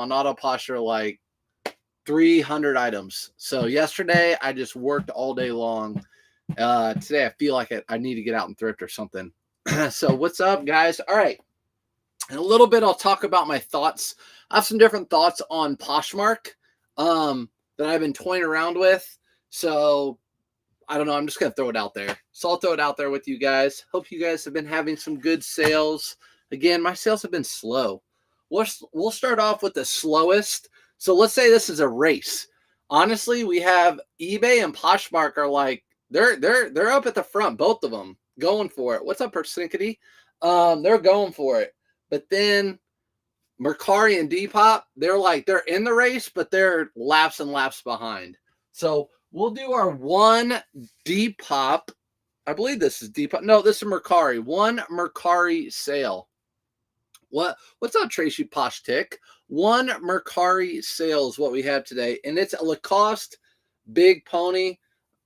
on auto posture like 300 items. So yesterday I just worked all day long. Today I feel like I need to get out and thrift or something. So what's up, guys? All right. In a little bit, I'll talk about my thoughts. I have some different thoughts on Poshmark that I've been toying around with. So I don't know. I'm just going to throw it out there. So I'll throw it out there with you guys. Hope you guys have been having some good sales. Again, my sales have been slow. We'll start off with the slowest. So let's say this is a race. Honestly, we have eBay and Poshmark are like, they're up at the front, both of them, going for it. What's up, Persinkity? They're going for it. But then Mercari and Depop, they're in the race, but they're laps and laps behind. So we'll do our one Depop. I believe this is Depop. No, this is Mercari. One Mercari sale. What's up, Tracy Posh Tick? One Mercari sale is what we have today, and it's a Lacoste Big Pony.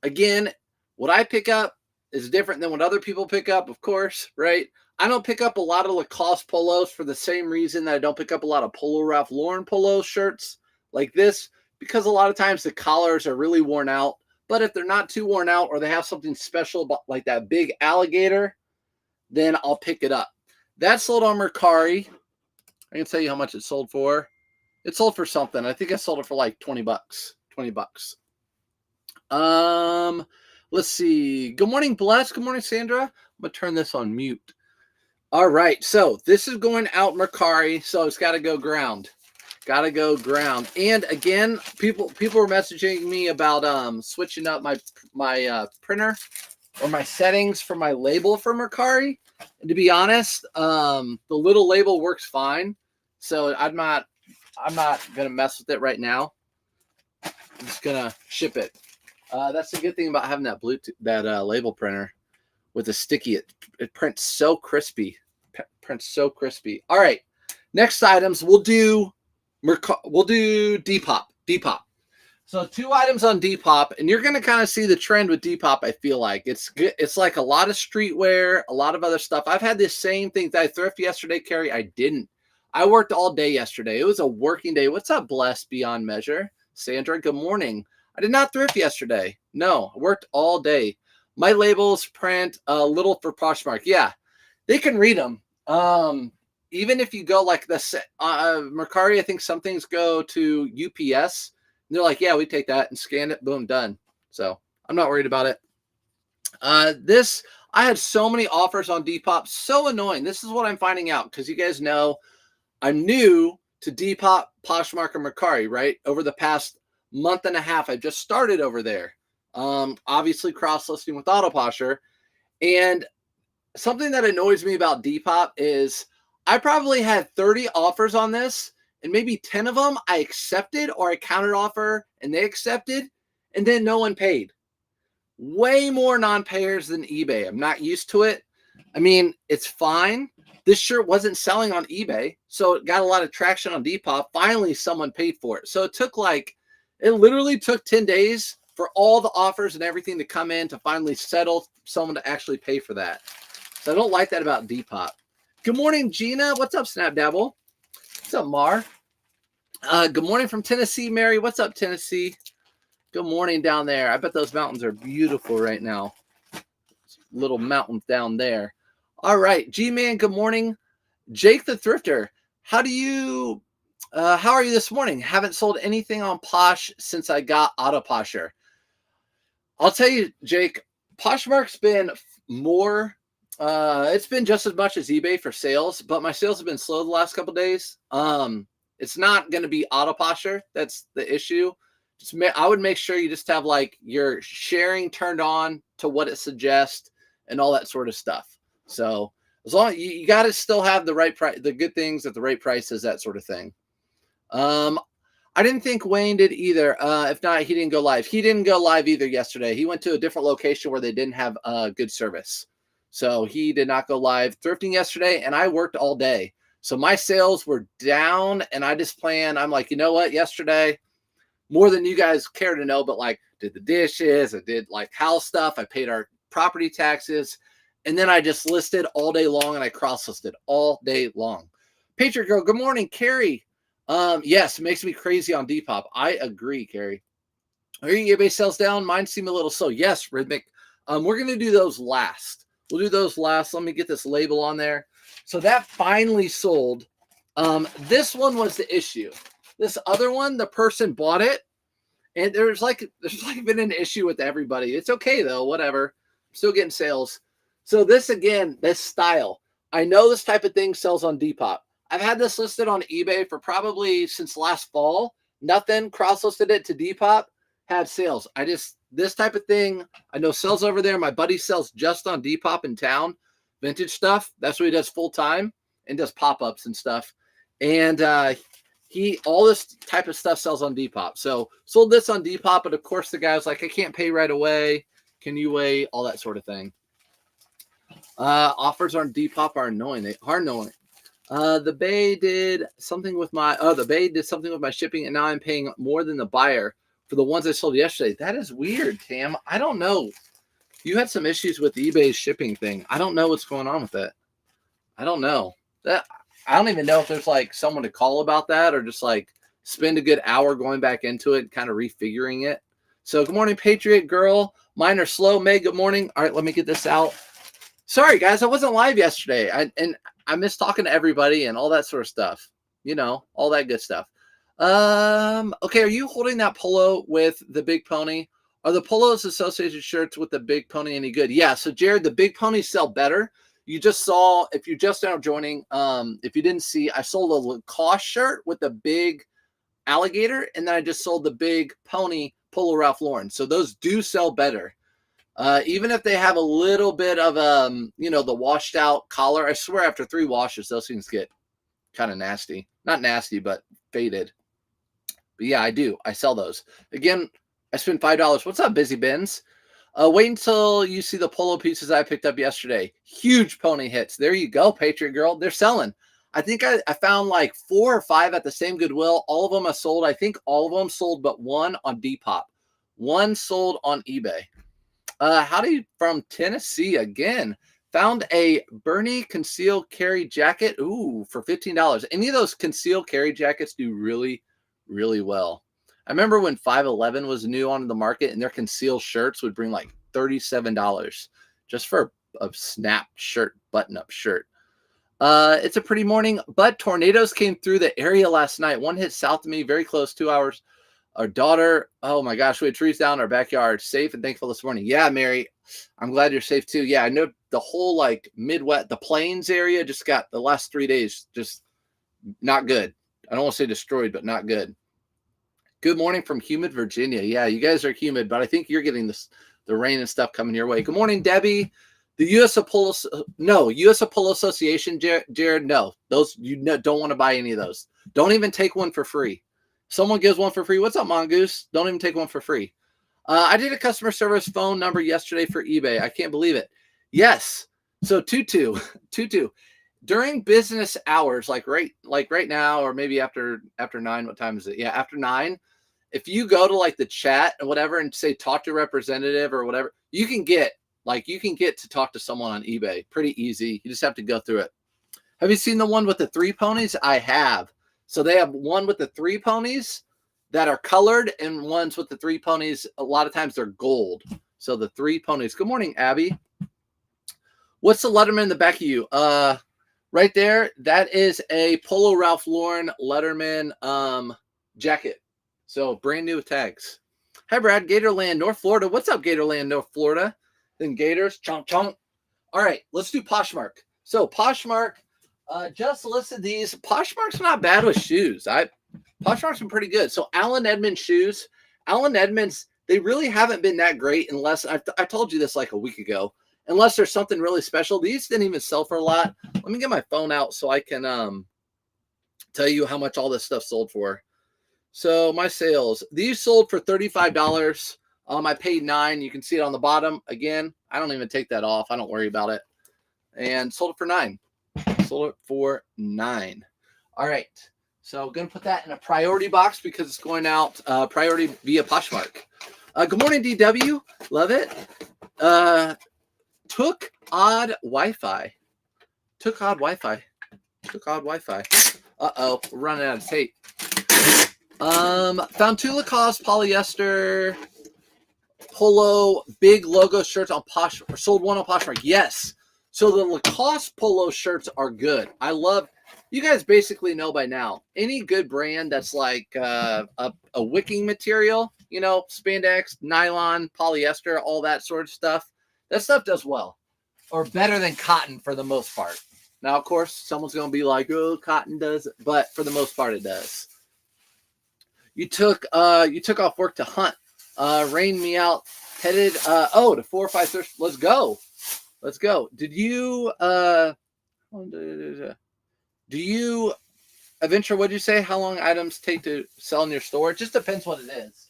Again, what I pick up is different than what other people pick up, of course, right? I don't pick up a lot of Lacoste polos for the same reason that I don't pick up a lot of Polo Ralph Lauren polo shirts like this, because a lot of times the collars are really worn out. But if they're not too worn out or they have something special about, like that big alligator, then I'll pick it up. That sold on Mercari. I can tell you how much it sold for. It sold for something. I think I sold it for like 20 bucks. 20 bucks. Let's see. Good morning, Bless. Good morning, Sandra. I'm going to turn this on mute. All right. So this is going out Mercari. So it's got to go ground. Got to go ground. And again, people were messaging me about switching up my printer or my settings for my label for Mercari. And to be honest, the little label works fine. So I'm not gonna mess with it right now. I'm just gonna ship it. That's the good thing about having that label printer with the sticky. It prints so crispy. All right, next items we'll do Depop. So 2 items on Depop, and you're going to kind of see the trend with Depop, I feel like. It's like a lot of streetwear, a lot of other stuff. I've had this same thing. Did I thrift yesterday, Carrie? I didn't. I worked all day yesterday. It was a working day. What's up, Blessed Beyond Measure? Sandra, good morning. I did not thrift yesterday. No, I worked all day. My labels print a little for Poshmark. Yeah, they can read them. Even if you go like this, Mercari, I think some things go to UPS. They're like, yeah, we take that and scan it. Boom, done. So I'm not worried about it. I had so many offers on Depop. So annoying. This is what I'm finding out because you guys know I'm new to Depop, Poshmark, and Mercari, right? Over the past month and a half, I just started over there. Obviously cross-listing with Autoposher. And something that annoys me about Depop is I probably had 30 offers on this. And maybe 10 of them I accepted or I countered offer and they accepted, and then no one paid. Way more non-payers than eBay. I'm not used to it. I mean, it's fine. This shirt wasn't selling on eBay, so it got a lot of traction on Depop. Finally, someone paid for it. So it literally took 10 days for all the offers and everything to come in to finally settle someone to actually pay for that. So I don't like that about Depop. Good morning, Gina. What's up, Snapdabble? What's up, Mar? Good morning from Tennessee, Mary. What's up, Tennessee? Good morning down there. I bet those mountains are beautiful right now. Little mountains down there. All right, G-Man, good morning. Jake the Thrifter, how are you this morning? Haven't sold anything on Posh since I got Autoposher. I'll tell you, Jake, Poshmark's been more... it's been just as much as eBay for sales, but my sales have been slow the last couple of days. It's not going to be Autoposher. That's the issue. I would make sure you just have like your sharing turned on to what it suggests and all that sort of stuff. So as long as you got to still have the right price, the good things at the right prices, that sort of thing. I didn't think Wayne did either. If not, he didn't go live. He didn't go live either yesterday. He went to a different location where they didn't have good service. So he did not go live thrifting yesterday, and I worked all day. So my sales were down, and I'm like, you know what? Yesterday, more than you guys care to know, but like did the dishes, I did like house stuff, I paid our property taxes, and then I just listed all day long, and I cross-listed all day long. Patriot Girl, good morning. Carrie, Yes, it makes me crazy on Depop. I agree, Carrie. Are your eBay sales down? Mine seem a little slow. Yes, Rhythmic. We're going to do those last. We'll do those last. Let me get this label on there. So that finally sold. This one was the issue. This other one, the person bought it, and there's like been an issue with everybody. It's okay though, whatever. I'm still getting sales. So this again, this style. I know this type of thing sells on Depop. I've had this listed on eBay for probably since last fall. Nothing. Cross-listed it to Depop. Had sales. This type of thing, I know sells over there. My buddy sells just on Depop in town, vintage stuff. That's what he does full time and does pop-ups and stuff. And all this type of stuff sells on Depop. So sold this on Depop, but of course the guy was like, I can't pay right away. Can you wait? All that sort of thing. Offers on Depop are annoying. They are annoying. The Bay did something with my shipping, and now I'm paying more than the buyer for the ones I sold yesterday. That is weird, Tam. I don't know. You had some issues with eBay's shipping thing. I don't know what's going on with it. I don't know. I don't even know if there's like someone to call about that or just like spend a good hour going back into it and kind of refiguring it. So good morning, Patriot Girl. Mine are slow. Meg, good morning. All right, let me get this out. Sorry, guys. I wasn't live yesterday. I miss talking to everybody and all that sort of stuff. You know, all that good stuff. Okay, are you holding that polo with the big pony? Are the polos associated shirts with the big pony any good? Yeah, so Jared, the big ponies sell better. You just saw, if you just now joining, if you didn't see, I sold a Lacoste shirt with the big alligator, and then I just sold the big pony Polo Ralph Lauren. So those do sell better. Even if they have a little bit of, the washed out collar, I swear after 3 washes, those things get kind of nasty. Not nasty, but faded. But yeah, I do. I sell those. Again, I spent $5. What's up, Busy Bins? Wait until you see the polo pieces I picked up yesterday. Huge pony hits. There you go, Patriot Girl. They're selling. I think I found like 4 or 5 at the same Goodwill. All of them are sold. I think all of them sold but one on Depop. One sold on eBay. Howdy from Tennessee again. Found a Bernie concealed carry jacket. Ooh, for $15. Any of those concealed carry jackets do really, really well. I remember when 511 was new on the market and their concealed shirts would bring like $37 just for a snap shirt, button-up shirt. It's a pretty morning, but tornadoes came through the area last night. One hit south of me, very close, 2 hours. Our daughter, oh my gosh, we had trees down in our backyard. Safe and thankful this morning. Yeah, Mary, I'm glad you're safe too. Yeah, I know the whole like Midwest, the Plains area just got the last 3 days just not good. I don't want to say destroyed, but not good. Good morning from humid Virginia. Yeah, you guys are humid, but I think you're getting the rain and stuff coming your way. Good morning, Debbie. The U.S. Polo Association, Jared, no. Those, don't want to buy any of those. Don't even take one for free. Someone gives one for free. What's up, Mongoose? Don't even take one for free. I did a customer service phone number yesterday for eBay. I can't believe it. Yes. So Tutu. During business hours, like right now, or maybe after 9, what time is it? Yeah, after 9. If you go to like the chat and whatever and say talk to a representative or whatever, you can get to talk to someone on eBay. Pretty easy. You just have to go through it. Have you seen the one with the 3 ponies? I have. So they have one with the 3 ponies that are colored and ones with the 3 ponies. A lot of times they're gold. So the 3 ponies. Good morning, Abby. What's the Letterman in the back of you? Right there, that is a Polo Ralph Lauren Letterman jacket. So brand new tags. Hi, Brad. Gatorland, North Florida. What's up, Gatorland, North Florida? Then Gators. Chomp, chomp. All right, let's do Poshmark. So Poshmark just listed these. Poshmark's not bad with shoes. Poshmark's been pretty good. So Allen Edmonds shoes. Allen Edmonds, they really haven't been that great unless, I told you this like a week ago, unless there's something really special. These didn't even sell for a lot. Let me get my phone out so I can tell you how much all this stuff sold for. So my sales, these sold for $35. I paid $9. You can see it on the bottom. Again, I don't even take that off. I don't worry about it. And sold it for $9. Sold it for $9. All right. So I'm going to put that in a priority box because it's going out priority via Poshmark. Good morning, DW. Love it. Took odd Wi-Fi. Uh-oh, we're running out of tape. Found 2 Lacoste polyester Polo big logo shirts on Poshmark. Sold one on Poshmark. Yes. So the Lacoste Polo shirts are good. I love. You guys basically know by now. Any good brand that's like a wicking material, you know, spandex, nylon, polyester, all that sort of stuff. That stuff does well, or better than cotton for the most part. Now, of course, someone's going to be like, "Oh, cotton does," but for the most part, it does. You took off work to hunt. Rained me out. Headed to 405. Let's go. Did you Adventure, what'd you say? How long items take to sell in your store? It just depends what it is.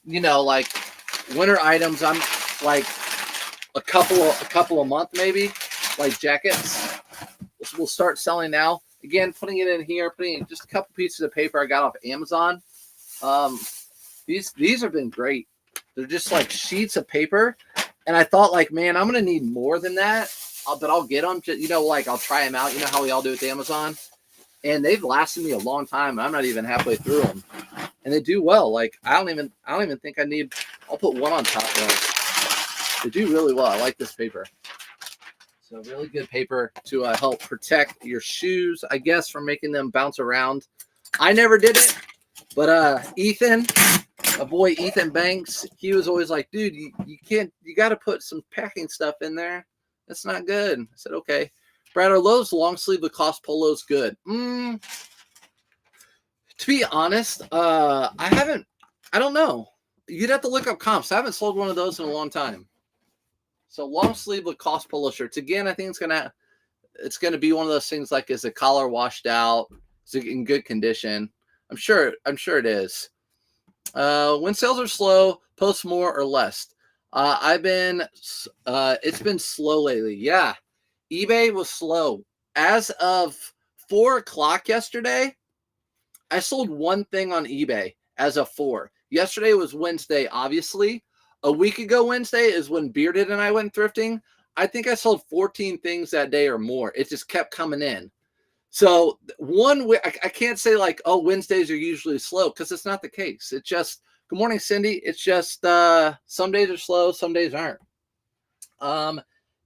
You know, like winter items, I'm like a couple a month maybe, like jackets. We'll start selling now. Again, putting it in here, putting in just a couple pieces of paper I got off Amazon. These have been great. They're just like sheets of paper. And I thought like, man, I'm going to need more than that. But I'll get them. You know, like I'll try them out. You know how we all do with Amazon. And they've lasted me a long time. I'm not even halfway through them. And they do well. Like I don't even think I need, I'll put one on top though. They do really well. I like this paper. So really good paper to help protect your shoes, I guess, from making them bounce around. I never did it. But Ethan, my boy Ethan Banks, he was always like, dude, you got to put some packing stuff in there. That's not good. I said, okay. Brad, are Lowe's long sleeve Lacoste polos good? To be honest, I don't know. You'd have to look up comps. I haven't sold one of those in a long time. So long sleeve Lacoste polo shirts. Again, I think it's gonna be one of those things like, is the collar washed out? Is it in good condition? I'm sure it is. When sales are slow, post more or less. It's been slow lately. Yeah. eBay was slow. As of 4 o'clock yesterday, I sold one thing on eBay as of 4. Yesterday was Wednesday, obviously. A week ago Wednesday is when Bearded and I went thrifting. I think I sold 14 things that day or more. It just kept coming in. So I can't say like, oh, Wednesdays are usually slow, because it's not the case. It's just, good morning, Cindy. It's just some days are slow, some days aren't.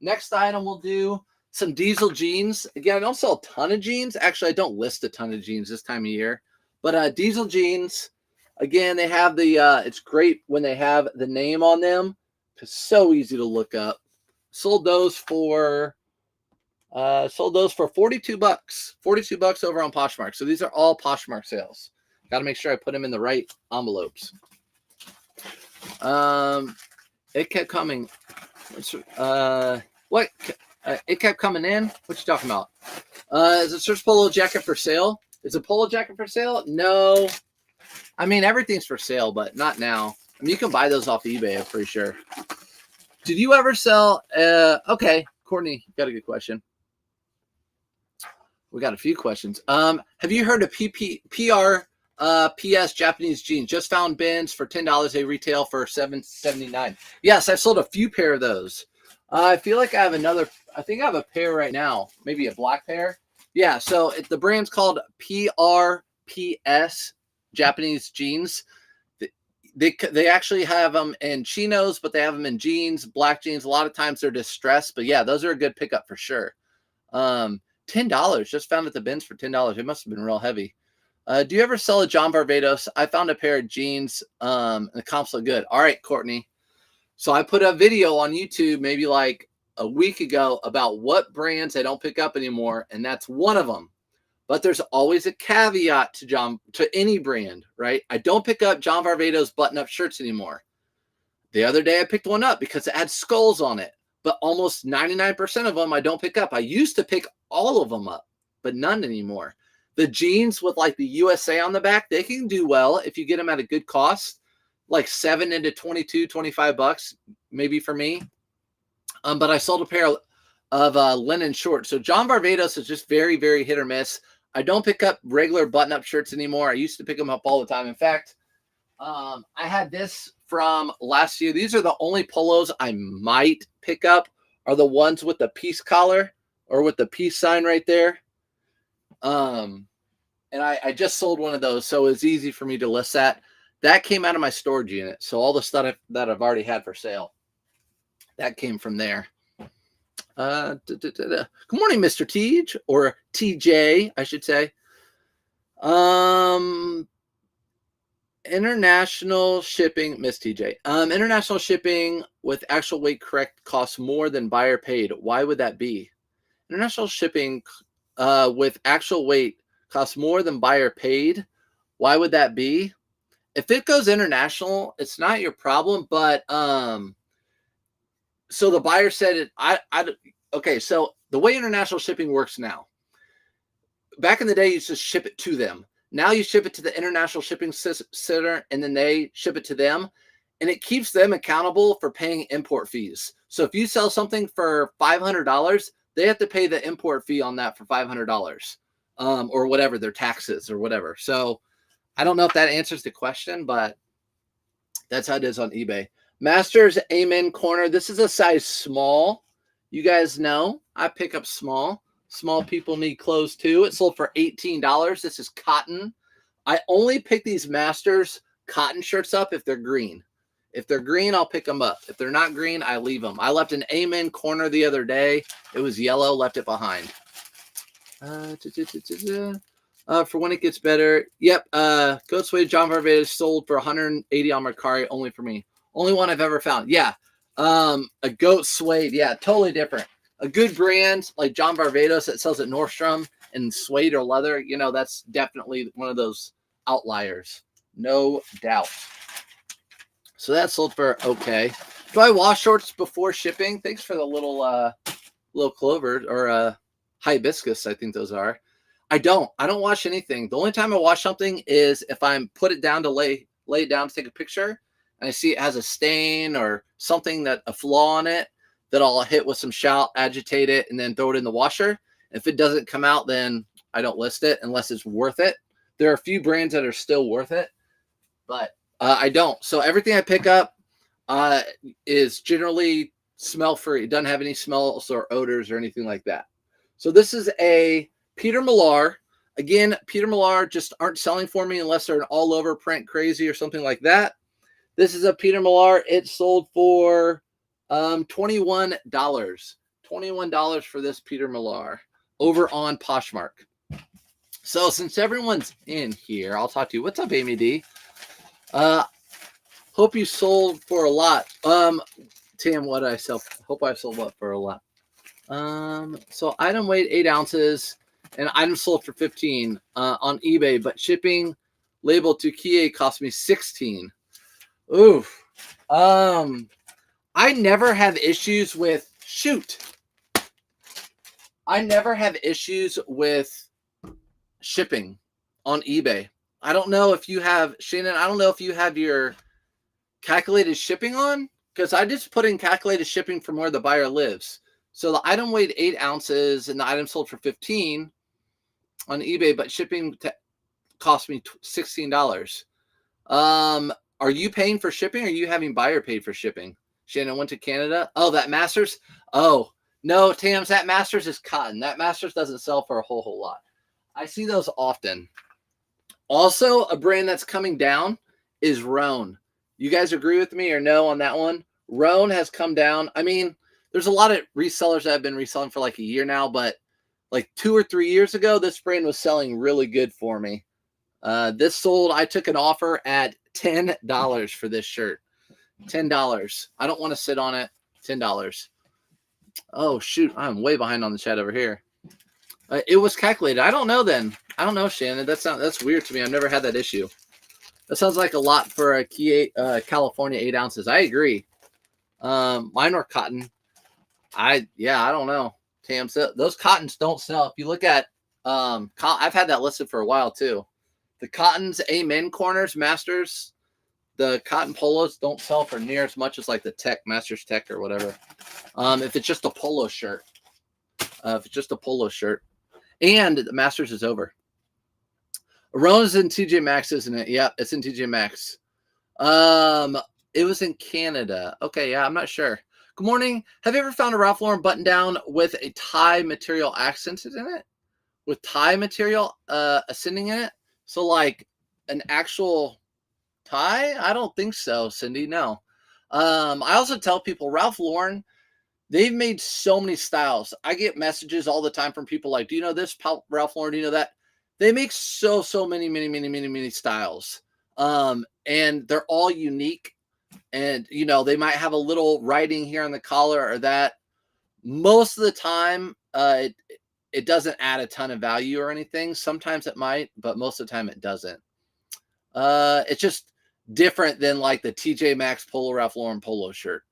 Next item we'll do some diesel jeans. Again, I don't sell a ton of jeans. Actually, I don't list a ton of jeans this time of year. But diesel jeans, again, they have the, it's great when they have the name on them. It's so easy to look up. Sold those for $42. $42 over on Poshmark. So these are all Poshmark sales. Got to make sure I put them in the right envelopes. It kept coming. What? It kept coming in. What you talking about? Is a Search Polo jacket for sale? Is a polo jacket for sale? No. I mean, everything's for sale, but not now. I mean, you can buy those off eBay, I'm pretty sure. Did you ever sell? Okay, Courtney, you got a good question. We got a few questions. Have you heard of PS Japanese jeans? Just found bins for $10. They retail for $7.79. Yes, I've sold a few pair of those. I feel like I have another. I think I have a pair right now, maybe a black pair. Yeah. So the brand's called PRPS Japanese jeans. They actually have them in chinos, but they have them in jeans, black jeans. A lot of times they're distressed, but yeah, those are a good pickup for sure. $10. Just found at the bins for $10. It must have been real heavy. Do you ever sell a John Barbados? I found a pair of jeans. The comps look good. All right, Courtney. So I put a video on YouTube maybe like a week ago about what brands I don't pick up anymore, and that's one of them. But there's always a caveat to any brand, right? I don't pick up John Barbados button-up shirts anymore. The other day I picked one up because it had skulls on it, but almost 99% of them I don't pick up. I used to pick all of them up, but none anymore. The jeans with like the USA on the back, they can do well if you get them at a good cost, like $7 into $22, $25, maybe for me. But I sold a pair of linen shorts. So John Barbados is just very, very hit or miss. I don't pick up regular button-up shirts anymore. I used to pick them up all the time. In fact, I had this from last year. These are the only polos I might pick up, are the ones with the peace collar or with the peace sign right there. And I just sold one of those, so it's easy for me to list that. That came out of my storage unit. So all the stuff that I've already had for sale, that came from there. Good morning, Mr. Tej, or TJ, I should say. International shipping, Miss TJ. International shipping with actual weight correct costs more than buyer paid. Why would that be? International shipping with actual weight costs more than buyer paid. Why would that be? If it goes international, it's not your problem. But so the buyer said it. Okay. So the way international shipping works now, back in the day, you just ship it to them. Now you ship it to the international shipping center, and then they ship it to them, and it keeps them accountable for paying import fees. So if you sell something for $500, they have to pay the import fee on that for $500, or whatever their taxes or whatever. So I don't know if that answers the question, but that's how it is on eBay. Masters Amen Corner. This is a size small. You guys know I pick up small. Small people need clothes too. It sold for $18. This is cotton. I only pick these Masters cotton shirts up if they're green. If they're green, I'll pick them up. If they're not green, I leave them. I left an Amen Corner the other day. It was yellow, left it behind. For when it gets better. Yep. Goat Suede John Varvatos sold for $180 on Mercari, only for me. Only one I've ever found. Yeah. A Goat Suede. Yeah, totally different. A good brand like John Varvatos that sells at Nordstrom and suede or leather, you know, that's definitely one of those outliers. No doubt. So that sold for okay. Do I wash shorts before shipping? Thanks for the little clover or hibiscus, I think those are. I don't wash anything. The only time I wash something is if I'm put it down to lay it down to take a picture and I see it has a stain or something, that a flaw on it, that I'll hit with some shout, agitate it, and then throw it in the washer. If it doesn't come out, then I don't list it unless it's worth it. There are a few brands that are still worth it, but I don't. So everything I pick up is generally smell-free. It doesn't have any smells or odors or anything like that. So this is a Peter Millar. Again, Peter Millar just aren't selling for me unless they're an all-over print crazy or something like that. This is a Peter Millar. It sold for $21. $21 for this Peter Millar over on Poshmark. So since everyone's in here, I'll talk to you. What's up, Amy D? Hope you sold for a lot. Tam, what did I sell? Hope I sold what for a lot. So item weight 8 ounces and item sold for 15 on eBay, but shipping labeled to Kia cost me 16. Oof. I never have issues with I never have issues with shipping on eBay. I don't know if you have, Shannon, I don't know if you have your calculated shipping on, because I just put in calculated shipping from where the buyer lives. So the item weighed 8 ounces and the item sold for 15 on eBay, but shipping cost me $16. Are you paying for shipping, or are you having buyer paid for shipping? Shannon went to Canada. Oh, that Masters. Oh, no, Tams, that Masters is cotton. That Masters doesn't sell for a whole lot. I see those often. Also, a brand that's coming down is Roan. You guys agree with me or no on that one? Roan has come down. I mean, there's a lot of resellers that have been reselling for like a year now, but like 2 or 3 years ago, this brand was selling really good for me. This sold, I took an offer at $10 for this shirt. $10. I don't want to sit on it. $10. Oh, shoot. I'm way behind on the chat over here. It was calculated. I don't know then. I don't know, Shannon. That's weird to me. I've never had that issue. That sounds like a lot for a Kia California 8 ounces. I agree. Mine are cotton. I don't know. Tam, those cottons don't sell. If you look at, I've had that listed for a while too. The cottons, Amen Corners, Masters, the cotton polos don't sell for near as much as like the Tech, Masters Tech or whatever. If it's just a polo shirt. And the Masters is over. Rona's in TJ Maxx, isn't it? Yep, it's in TJ Maxx. It was in Canada. Okay, yeah, I'm not sure. Good morning. Have you ever found a Ralph Lauren button down with a tie material accented in it? with tie material ascending in it. So like an actual tie? I don't think so, Cindy. No. I also tell people Ralph Lauren, they've made so many styles. I get messages all the time from people like, do you know this Ralph Lauren? Do you know that? They make so many styles. And they're all unique. And, you know, they might have a little writing here on the collar or that. Most of the time, it doesn't add a ton of value or anything. Sometimes it might, but most of the time it doesn't. It's just different than like the TJ Maxx Polo Ralph Lauren polo shirt.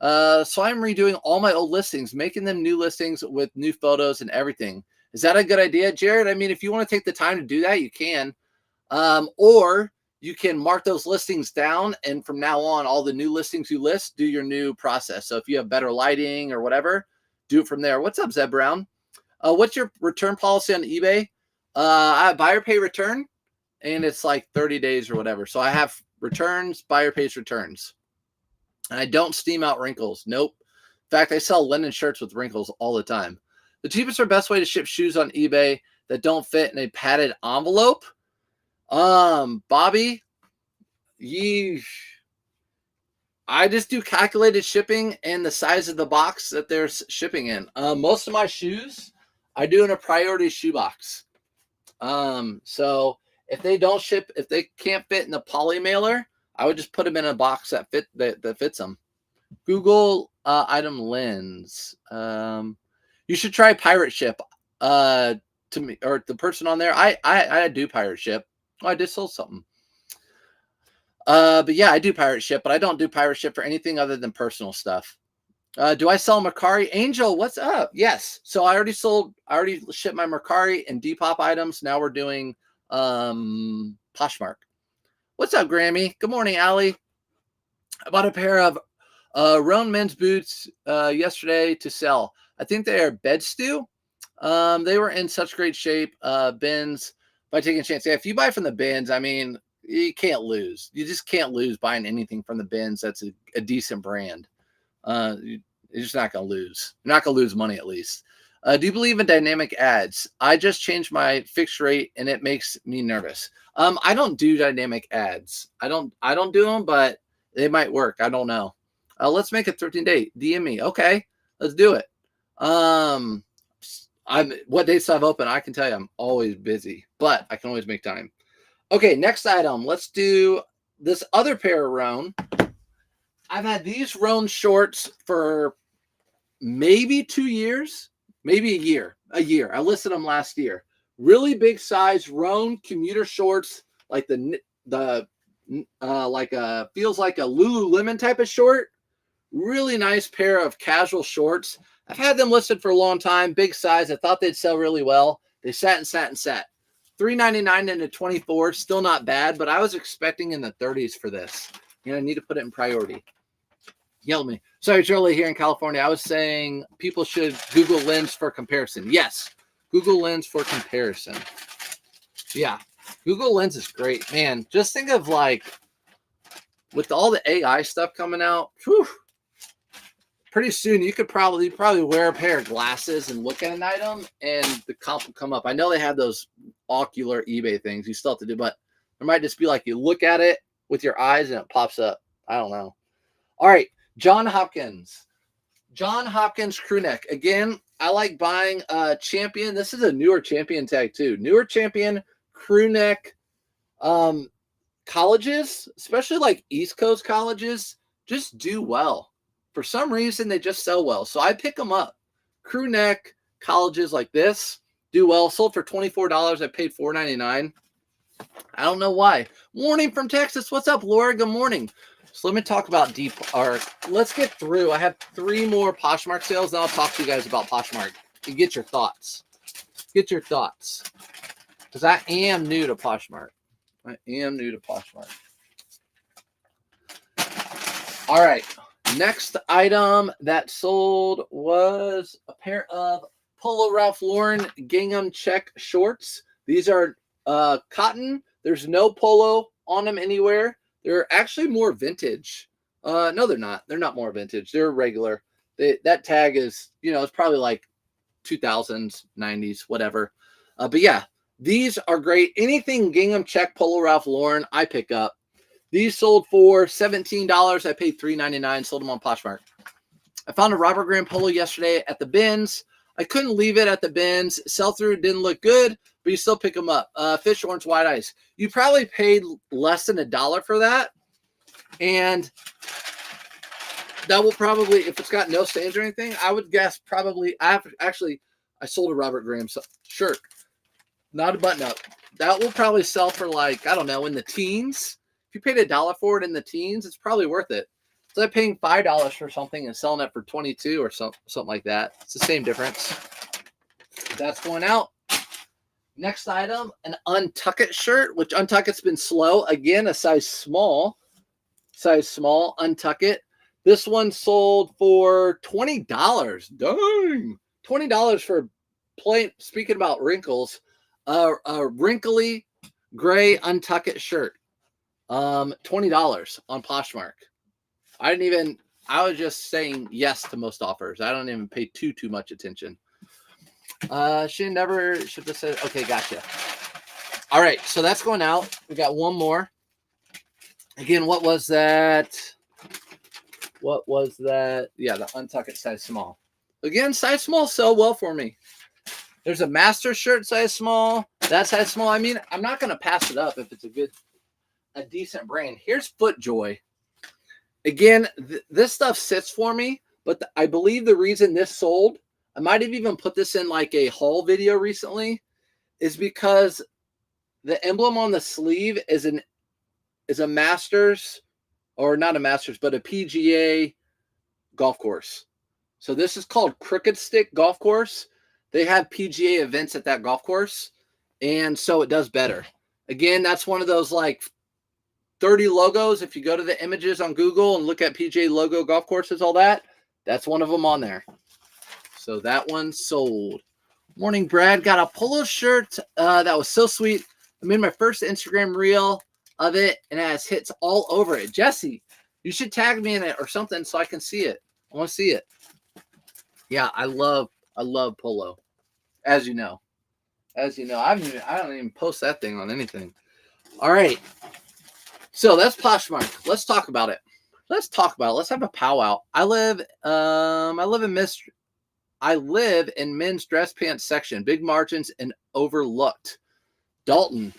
So I'm redoing all my old listings, making them new listings with new photos and everything. Is that a good idea, Jared? I mean, if you want to take the time to do that, you can. Or you can mark those listings down, and from now on, all the new listings you list, do your new process. So if you have better lighting or whatever, do it from there. What's up, Zeb Brown? What's your return policy on eBay? I have buyer pay return, and it's like 30 days or whatever. So I have returns, buyer pays returns. And I don't steam out wrinkles. Nope. In fact, I sell linen shirts with wrinkles all the time. The cheapest or best way to ship shoes on eBay that don't fit in a padded envelope? Bobby, I just do calculated shipping and the size of the box that they're shipping in. Most of my shoes, I do in a priority shoe box. So if they don't ship, if they can't fit in the poly mailer, I would just put them in a box that fits them. Google item lens. You should try pirate ship. To me, or the person on there, I do pirate ship. Oh, I just sold something. But yeah, I do pirate ship, but I don't do pirate ship for anything other than personal stuff. Do I sell Mercari? Angel, what's up? Yes. So I already shipped my Mercari and Depop items. Now we're doing Poshmark. What's up, Grammy? Good morning, Allie. I bought a pair of Roan men's boots yesterday to sell. I think they are bed stew. They were in such great shape. Bins, by taking a chance. Yeah, if you buy from the bins, I mean, you can't lose. You just can't lose buying anything from the bins that's a decent brand. You're just not going to lose. You're not going to lose money, at least. Do you believe in dynamic ads? I just changed my fixed rate, and it makes me nervous. I don't do dynamic ads. I don't do them, but they might work. I don't know. Let's make a 13-day. DM me. Okay, let's do it. What dates I've open? I can tell you I'm always busy, but I can always make time. Okay, next item. Let's do this other pair of Roan. I've had these Roan shorts for maybe 2 years, maybe a year. I listed them last year. Really big size Roan commuter shorts, like feels like a Lululemon type of short. Really nice pair of casual shorts. I've had them listed for a long time. Big size. I thought they'd sell really well. They sat. $3.99 into 24. Still not bad, but I was expecting in the 30s for this. You know, I need to put it in priority. Yell at me. Sorry, Charlie here in California. I was saying people should Google Lens for comparison. Yes, Google Lens for comparison. Yeah, Google Lens is great, man. Just think of like with all the AI stuff coming out. Whew, pretty soon you could probably wear a pair of glasses and look at an item, and the comp will come up. I know they have those ocular eBay things. You still have to do, but there might just be like you look at it with your eyes and it pops up. I don't know. All right. John Hopkins crew neck. Again, I like buying a Champion. This is a newer Champion tag too. Newer Champion crew neck colleges, especially like East Coast colleges, just do well. For some reason, they just sell well. So I pick them up. Crew neck colleges like this do well. Sold for $24. I paid $4.99. I don't know why. Morning from Texas. What's up, Laura? Good morning. So let me talk about let's get through. I have 3 more Poshmark sales, and I'll talk to you guys about Poshmark and get your thoughts. Because I am new to Poshmark. All right. Next item that sold was a pair of Polo Ralph Lauren gingham check shorts. These are cotton. There's no polo on them anywhere. They're actually more vintage. No, they're not. They're not more vintage. They're regular. That tag is, it's probably like 2000s, 90s, whatever. But yeah, these are great. Anything gingham, check, Polo, Ralph Lauren, I pick up. These sold for $17. I paid $3.99. Sold them on Poshmark. I found a Robert Graham polo yesterday at the bins. I couldn't leave it at the bins. Sell-through didn't look good, but you still pick them up. Fish orange white ice. You probably paid less than $1 for that. And that will probably, if it's got no stains or anything, I would guess probably, I sold a Robert Graham shirt, not a button up. That will probably sell for like, I don't know, in the teens. If you paid $1 for it in the teens, it's probably worth it. So I'm paying $5 for something and selling it for 22 or something like that. It's the same difference. That's going out. Next item, an Untuckit shirt, which Untuckit's been slow. Again, a size small, Untuckit. This one sold for $20. Dang. $20 for plain, speaking about wrinkles, a wrinkly gray Untuckit shirt. $20 on Poshmark. I was just saying yes to most offers. I don't even pay too much attention. She never should have said, okay, gotcha. All right, so that's going out. We got one more. Again, what was that? Yeah, the Untuckit size small. Again, size small sell well for me. There's a master shirt size small. That size small. I mean, I'm not going to pass it up if it's a decent brand. Here's FootJoy. Again, this stuff sits for me, but I believe the reason this sold, I might have even put this in like a haul video recently, is because the emblem on the sleeve is a Masters, or not a Masters, but a PGA golf course. So this is called Crooked Stick Golf Course. They have PGA events at that golf course, and so it does better. Again, that's one of those like 30 logos. If you go to the images on Google and look at PGA logo golf courses, all that, that's one of them on there. So that one sold. Morning, Brad. Got a polo shirt that was so sweet. I made my first Instagram reel of it, and it has hits all over it. Jesse, you should tag me in it or something so I can see it. I want to see it. Yeah, I love polo, as you know. I don't even post that thing on anything. All right. So that's Poshmark. Let's talk about it. Let's have a powwow. I live in men's dress pants section, big margins and overlooked. Dalton.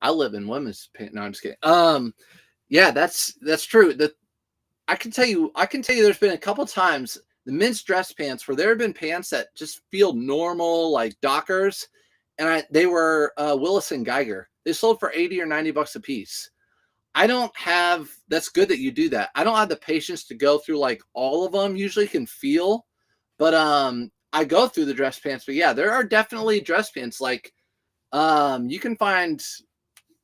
I live in women's pants. No, I'm just kidding. Yeah, that's true. I can tell you there's been a couple times the men's dress pants where there have been pants that just feel normal, like Dockers, and they were Willis and Geiger. They sold for $80 or $90 a piece. That's good that you do that. I don't have the patience to go through like all of them. Usually can feel, but I go through the dress pants. But yeah, there are definitely dress pants like you can find,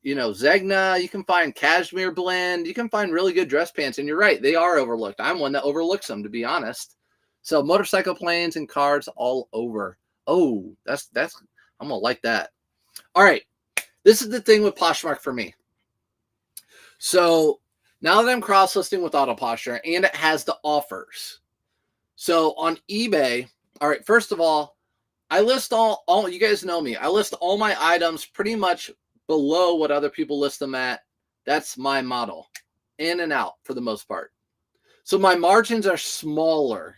Zegna, you can find Cashmere Blend, you can find really good dress pants, and you're right, they are overlooked. I'm one that overlooks them, to be honest. So motorcycle, planes, and cars all over. Oh, that's I'm gonna like that. All right, this is the thing with Poshmark for me. So now that I'm cross-listing with Autoposture and it has the offers. So on eBay, all right, first of all, I list all you guys know me. I list all my items pretty much below what other people list them at. That's my model. In and out for the most part. So my margins are smaller,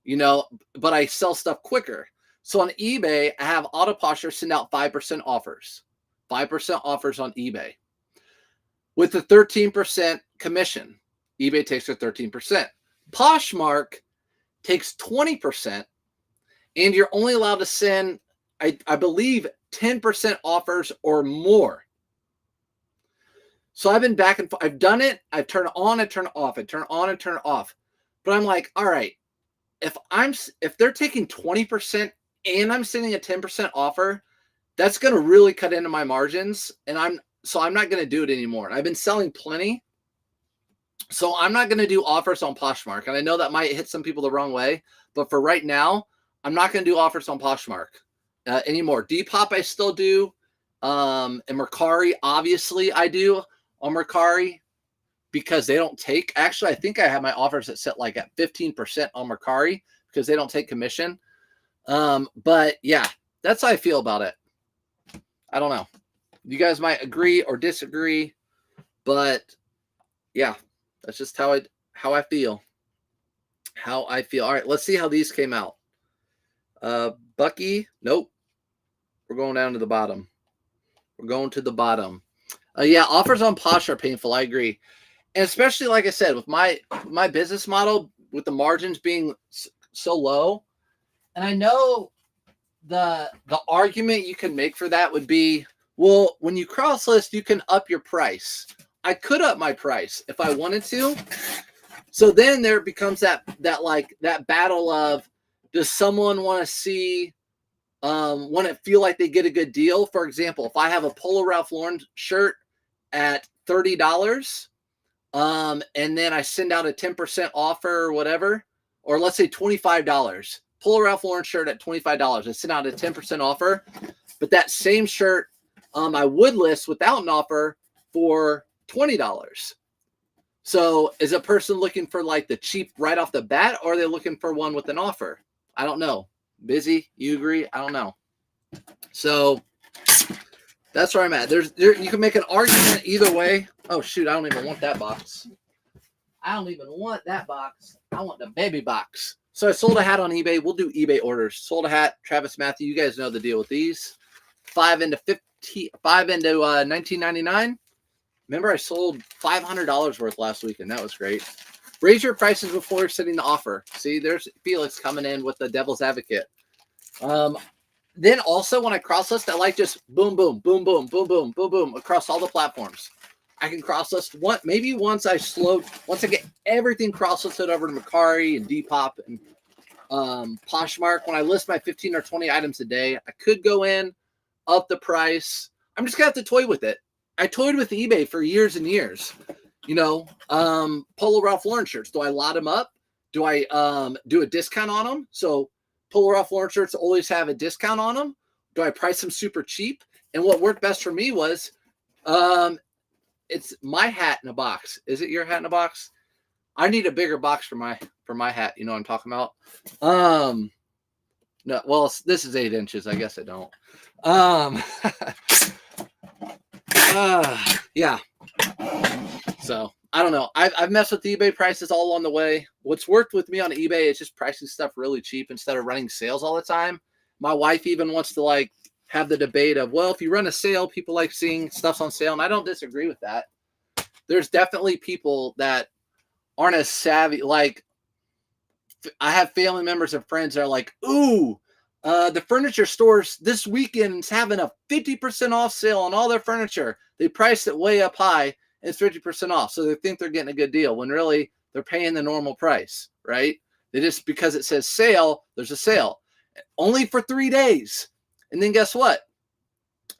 but I sell stuff quicker. So on eBay, I have Autoposture send out 5% offers. 5% offers on eBay. With the 13% commission, eBay takes their 13%. Poshmark takes 20%, and you're only allowed to send, I believe, 10% offers or more. So I've been back and forth. I've done it. I've turned on and turned off. I turn on and turn off. But I'm like, all right, if they're taking 20% and I'm sending a 10% offer, that's going to really cut into my margins, and I'm not going to do it anymore. I've been selling plenty, so I'm not going to do offers on Poshmark. And I know that might hit some people the wrong way, but for right now, I'm not going to do offers on Poshmark anymore. Depop I still do, and Mercari obviously I do on Mercari because they don't take. Actually, I think I have my offers that set like at 15% on Mercari because they don't take commission. But yeah, that's how I feel about it. I don't know. You guys might agree or disagree, but yeah, that's just how I feel. How I feel. All right, let's see how these came out. Bucky, nope. We're going down to the bottom. We're going to the bottom. Yeah, offers on Posh are painful. I agree, and especially like I said, with my business model, with the margins being so low, and I know the argument you can make for that would be, well, when you cross list, you can up your price. I could up my price if I wanted to. So then there becomes that battle of, does someone want to see, want to feel like they get a good deal? For example, if I have a Polo Ralph Lauren shirt at $30, and then I send out a 10% offer or whatever, or let's say $25. Polo Ralph Lauren shirt at $25. I send out a 10% offer, but that same shirt I would list without an offer for $20. So is a person looking for like the cheap right off the bat, or are they looking for one with an offer? I don't know. Busy? You agree? I don't know. So that's where I'm at. You can make an argument either way. Oh shoot, I don't even want that box. I don't even want that box. I want the baby box. So I sold a hat on eBay. We'll do eBay orders. Sold a hat. Travis Matthew, you guys know the deal with these. 5 into $19.99. Remember, I sold $500 worth last week, and that was great. Raise your prices before setting the offer. See, there's Felix coming in with the devil's advocate. Then also when I cross list, I like just boom, boom, boom, boom, boom, boom, boom, boom across all the platforms. I can cross list maybe once I get everything cross listed over to Mercari and Depop and Poshmark. When I list my 15 or 20 items a day, I could go in, up the price. I'm just gonna have to toy with it. I toyed with eBay for years and years. You know, Polo Ralph Lauren shirts. Do I lot them up? Do I do a discount on them? So Polo Ralph Lauren shirts always have a discount on them. Do I price them super cheap? And what worked best for me was, it's my hat in a box. Is it your hat in a box? I need a bigger box for my hat. You know what I'm talking about? No, well, this is 8 inches. I guess I don't. Yeah. So I don't know. I've messed with eBay prices all along the way. What's worked with me on eBay is just pricing stuff really cheap instead of running sales all the time. My wife even wants to like have the debate of, well, if you run a sale, people like seeing stuff's on sale. And I don't disagree with that. There's definitely people that aren't as savvy. Like I have family members and friends that are like, ooh, the furniture stores this weekend is having a 50% off sale on all their furniture. They priced it way up high and it's 50% off. So they think they're getting a good deal when really they're paying the normal price, right? They just, because it says sale, there's a sale only for 3 days. And then guess what?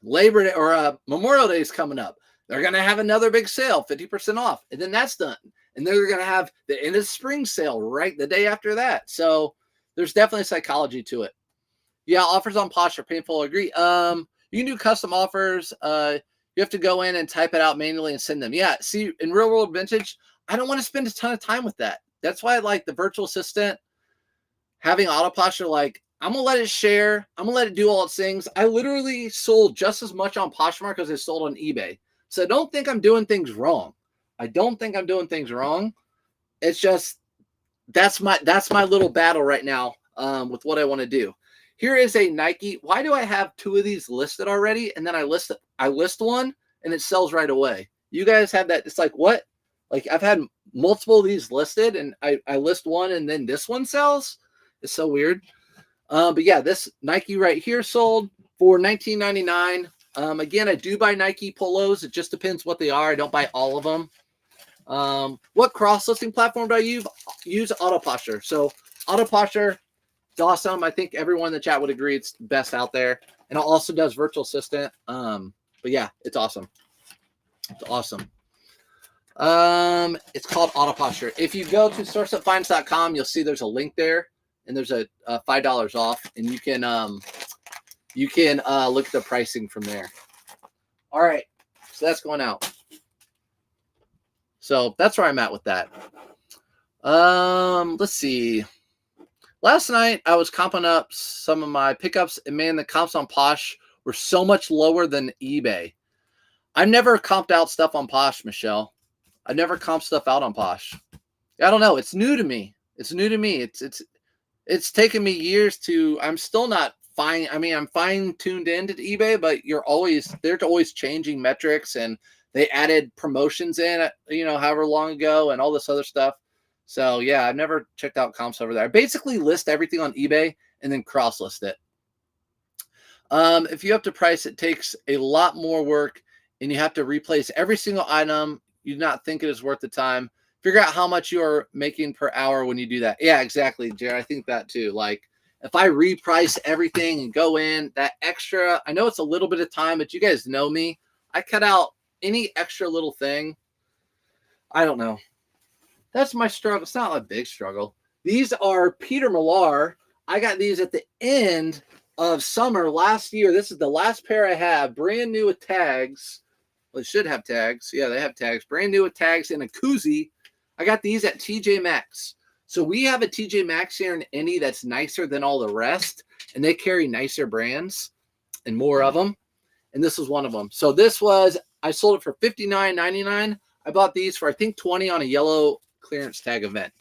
Labor Day or Memorial Day is coming up. They're going to have another big sale, 50% off. And then that's done. And they're going to have the end of spring sale right the day after that. So there's definitely psychology to it. Yeah, offers on Posh are painful. I agree. You can do custom offers. You have to go in and type it out manually and send them. Yeah, see, in real world vintage, I don't want to spend a ton of time with that. That's why I like the virtual assistant, having auto posture. Like, I'm going to let it share. I'm going to let it do all its things. I literally sold just as much on Poshmark as I sold on eBay. So I don't think I'm doing things wrong. I don't think I'm doing things wrong. It's just, that's my little battle right now with what I want to do. Here is a Nike. Why do I have 2 of these listed already? And then I list one and it sells right away. You guys have that. It's like, what? Like I've had multiple of these listed and I list one and then this one sells. It's so weird. But yeah, this Nike right here sold for $19.99. Again, I do buy Nike polos. It just depends what they are. I don't buy all of them. What cross-listing platform do I use? Use Auto Posture. So Auto Posture, it's awesome. I think everyone in the chat would agree it's the best out there. And it also does virtual assistant. But yeah, it's awesome. It's awesome. It's called Auto Posture. If you go to sourceupfinds.com, you'll see there's a link there. And there's a $5 off, and you can look at the pricing from there. All right, so that's going out. So that's where I'm at with that. Let's see. Last night, I was comping up some of my pickups, and man, the comps on Posh were so much lower than eBay. I've never comped out stuff on Posh, Michelle. I've never comped stuff out on Posh. I don't know. It's new to me. It's new to me. It's taken me years to. I'm still not fine. I mean, I'm fine tuned into eBay, but they're always changing metrics, and they added promotions in, however long ago, and all this other stuff. So yeah, I've never checked out comps over there. I basically list everything on eBay and then cross list it. If you have to price, it takes a lot more work, and you have to replace every single item. You do not think it is worth the time. Figure out how much you are making per hour when you do that. Yeah, exactly, Jared. I think that too. Like if I reprice everything and go in that extra, I know it's a little bit of time, but you guys know me. I cut out any extra little thing. I don't know. That's my struggle. It's not a big struggle. These are Peter Millar. I got these at the end of summer last year. This is the last pair I have. Brand new with tags. Well, it should have tags. Yeah, they have tags. Brand new with tags in a koozie. I got these at TJ Maxx. So we have a TJ Maxx here in Indy that's nicer than all the rest, and they carry nicer brands and more of them. And this was one of them. So I sold it for $59.99. I bought these for I think $20 on a yellow clearance tag event.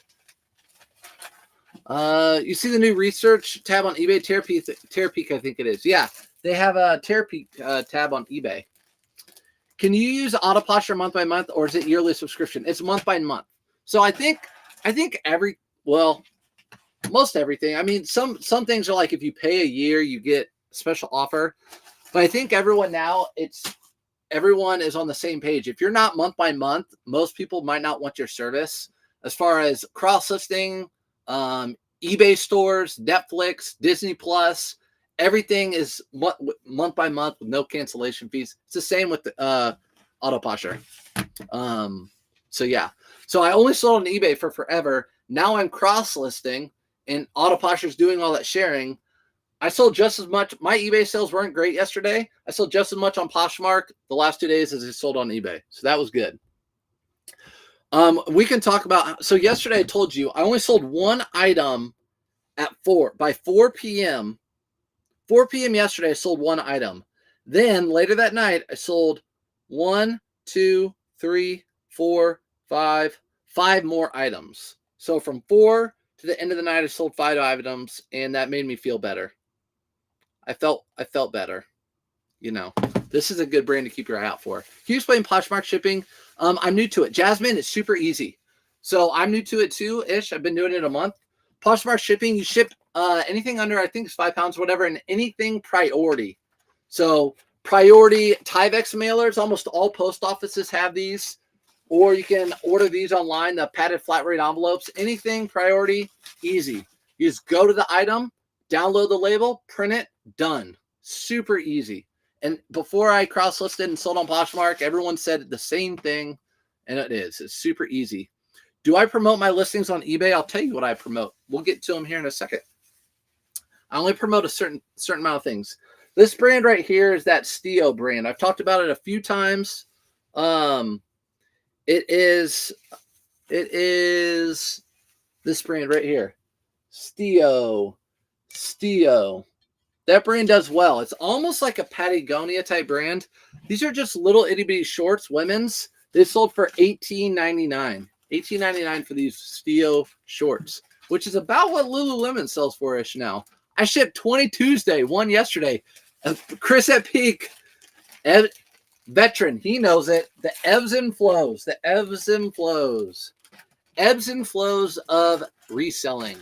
You see the new research tab on eBay? Terapeak, I think it is. Yeah, they have a Terapeak tab on eBay. Can you use Autoposture month by month, or is it yearly subscription? It's month by month. So I think most everything. I mean, some things are like if you pay a year, you get a special offer. But I think everyone is on the same page. If you're not month by month, most people might not want your service. As far as cross-listing, eBay stores, Netflix, Disney Plus, everything is month by month with no cancellation fees. It's the same with the Autoposture. So yeah. So I only sold on eBay for forever. Now I'm cross-listing, and Autoposture is doing all that sharing. I sold just as much. My eBay sales weren't great yesterday. I sold just as much on Poshmark the last 2 days as I sold on eBay. So that was good. We can talk about, so yesterday I told you I only sold one item by 4 p.m. 4 p.m. yesterday, I sold one item. Then later that night, I sold 1, 2, 3, 4, 5 more items. So from 4 to the end of the night, I sold 5 items, and that made me feel better. I felt better. This is a good brand to keep your eye out for. Can you explain Poshmark shipping? I'm new to it. Jasmine, it's super easy. So I'm new to it too, ish. I've been doing it a month. Poshmark shipping, you ship anything under, I think it's 5 pounds, whatever, and anything priority. So priority Tyvek mailers, almost all post offices have these. Or you can order these online, the padded flat rate envelopes. Anything priority, easy. You just go to the item, download the label, print it, done. Super easy. And before I cross-listed and sold on Poshmark, everyone said the same thing, and it is. It's super easy. Do I promote my listings on eBay? I'll tell you what I promote. We'll get to them here in a second. I only promote a certain amount of things. This brand right here is that Stio brand. I've talked about it a few times. It is this brand right here. Stio. That brand does well. It's almost like a Patagonia type brand. These are just little itty bitty shorts, women's. They sold for $18.99. $18.99 for these Stio shorts, which is about what Lululemon sells for ish now. I shipped 20 Tuesday, one yesterday. Chris at Peak, veteran, he knows it. The ebbs and flows of reselling.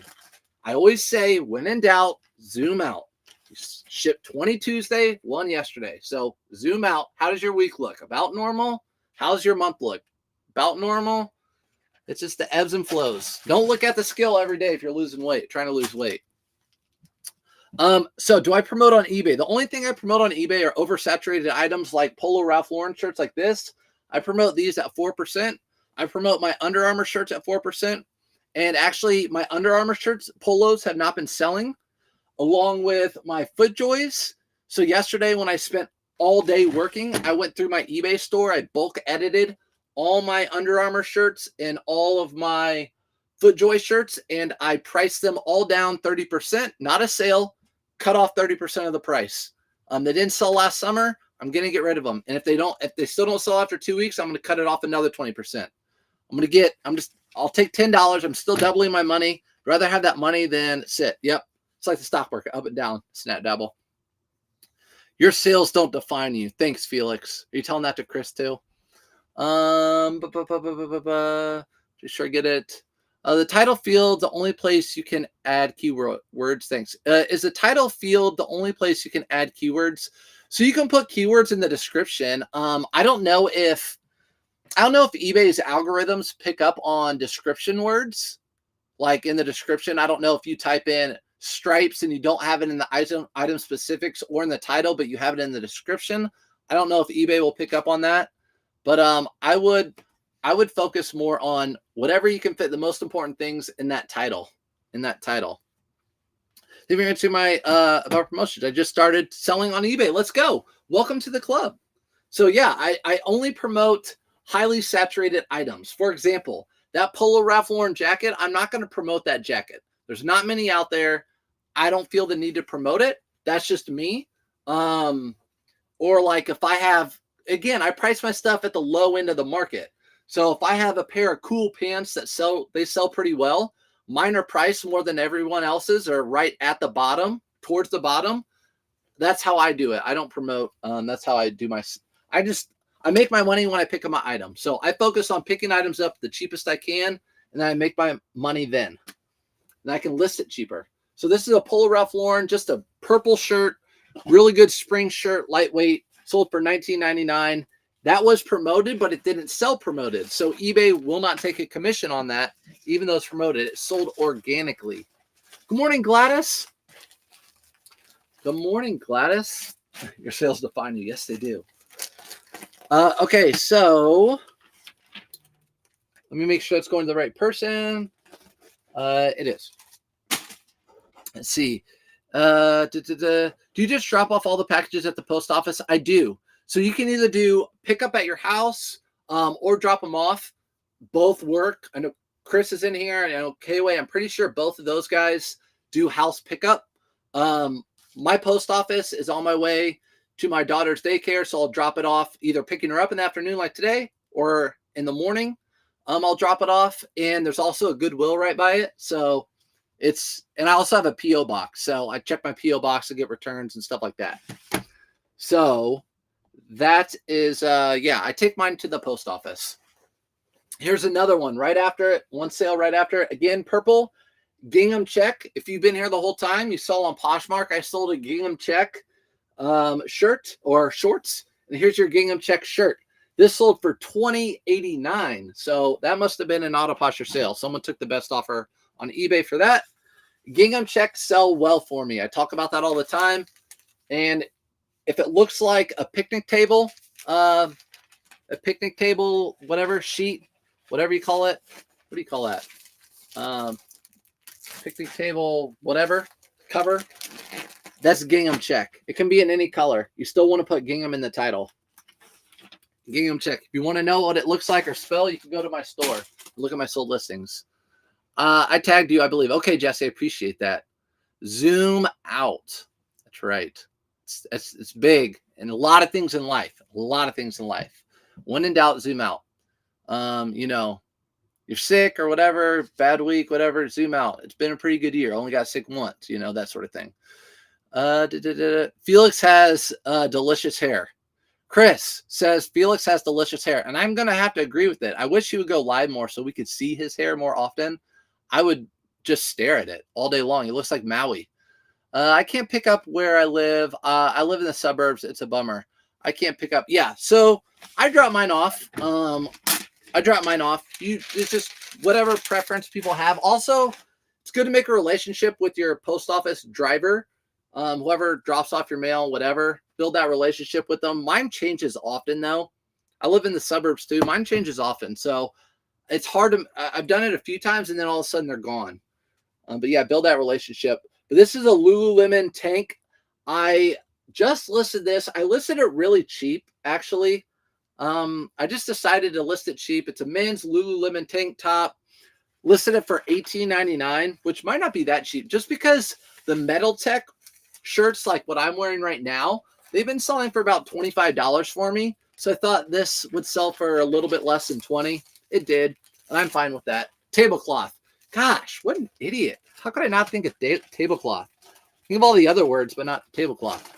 I always say, when in doubt, zoom out. You shipped 20 Tuesday, one yesterday. So zoom out. How does your week look? About normal? How's your month look? About normal? It's just the ebbs and flows. Don't look at the scale every day if you're trying to lose weight. So do I promote on eBay? The only thing I promote on eBay are oversaturated items like Polo Ralph Lauren shirts like this. I promote these at 4%. I promote my Under Armour shirts at 4%. And actually, my Under Armour shirts, polos, have not been selling, along with my FootJoys. So yesterday, when I spent all day working, I went through my eBay store. I bulk edited all my Under Armour shirts and all of my FootJoy shirts, and I priced them all down 30%, not a sale, cut off 30% of the price. They didn't sell last summer. I'm going to get rid of them. And if they still don't sell after 2 weeks, I'm going to cut it off another 20%. I'll take $10. I'm still doubling my money. I'd rather have that money than sit. Yep. It's like the stock market, up and down, snap dabble. Your sales don't define you. Thanks, Felix. Are you telling that to Chris too? Just sure I get it. The title field, the only place you can add keywords. Thanks. Is the title field the only place you can add keywords? So you can put keywords in the description. I don't know if eBay's algorithms pick up on description words, like in the description. I don't know if you type in stripes and you don't have it in the item specifics or in the title, but you have it in the description. I don't know if eBay will pick up on that, but I would focus more on whatever you can fit the most important things in that title. Then we're going to my about promotions. I just started selling on eBay. Let's go. Welcome to the club. So yeah, I only promote highly saturated items. For example, that Polo Ralph Lauren jacket, I'm not going to promote that jacket. There's not many out there. I don't feel the need to promote it. That's just me. Or like if I have, again, I price my stuff at the low end of the market. So if I have a pair of cool pants that sell pretty well, mine are priced more than everyone else's, or right at the bottom, towards the bottom. That's how I do it. I don't promote. That's how I do I make my money when I pick up my item. So I focus on picking items up the cheapest I can, and then I make my money then. And I can list it cheaper. So this is a Polo Ralph Lauren, just a purple shirt, really good spring shirt, lightweight, sold for $19.99. That was promoted, but it didn't sell promoted. So eBay will not take a commission on that, even though it's promoted. It sold organically. Good morning, Gladys. Good morning, Gladys. Your sales define you. Yes, they do. Okay, so let me make sure it's going to the right person. It is. Let's see. Do you just drop off all the packages at the post office? I do. So you can either do pick up at your house or drop them off. Both work. I know Chris is in here. I know K-Way. I'm pretty sure both of those guys do house pickup. My post office is on my way to my daughter's daycare, so I'll drop it off, either picking her up in the afternoon like today or in the morning. I'll drop it off, and there's also a Goodwill right by it. So and I also have a P.O. box. So I check my P.O. box to get returns and stuff like that. So that is, I take mine to the post office. Here's another one right after it. One sale right after it. Again, purple gingham check. If you've been here the whole time, you saw on Poshmark, I sold a gingham check shirt or shorts. And here's your gingham check shirt. This sold for $20.89. So that must have been an auto posture sale. Someone took the best offer on eBay for that. Gingham checks sell well for me. I talk about that all the time. And if it looks like a picnic table, whatever sheet, whatever you call it. What do you call that? Picnic table, whatever, cover. That's gingham check. It can be in any color. You still want to put gingham in the title. Gingham check. If you want to know what it looks like or spell, you can go to my store. Look at my sold listings. I tagged you, I believe. Okay, Jesse, I appreciate that. Zoom out. That's right. It's big. And a lot of things in life. When in doubt, zoom out. You're sick or whatever, bad week, whatever, zoom out. It's been a pretty good year. Only got sick once, that sort of thing. Felix has delicious hair. Chris says Felix has delicious hair, and I'm going to have to agree with it. I wish he would go live more so we could see his hair more often. I would just stare at it all day long. It looks like Maui. I can't pick up where I live. I live in the suburbs. It's a bummer. I can't pick up. Yeah, so I drop mine off. It's just whatever preference people have. Also, it's good to make a relationship with your post office driver. Whoever drops off your mail, whatever, build that relationship with them. Mine changes often, though. I live in the suburbs, too. Mine changes often. So it's hard to, I've done it a few times, and then all of a sudden they're gone. But yeah, build that relationship. But this is a Lululemon tank. I just listed this. I listed it really cheap, actually. I just decided to list it cheap. It's a men's Lululemon tank top. listed it for $18.99, which might not be that cheap, just because the Metal Tech shirts like what I'm wearing right now, they've been selling for about $25 for me. So I thought this would sell for a little bit less than 20. It did, and I'm fine with that. Tablecloth. Gosh, what an idiot. How could I not think of tablecloth? Think of all the other words, but not tablecloth.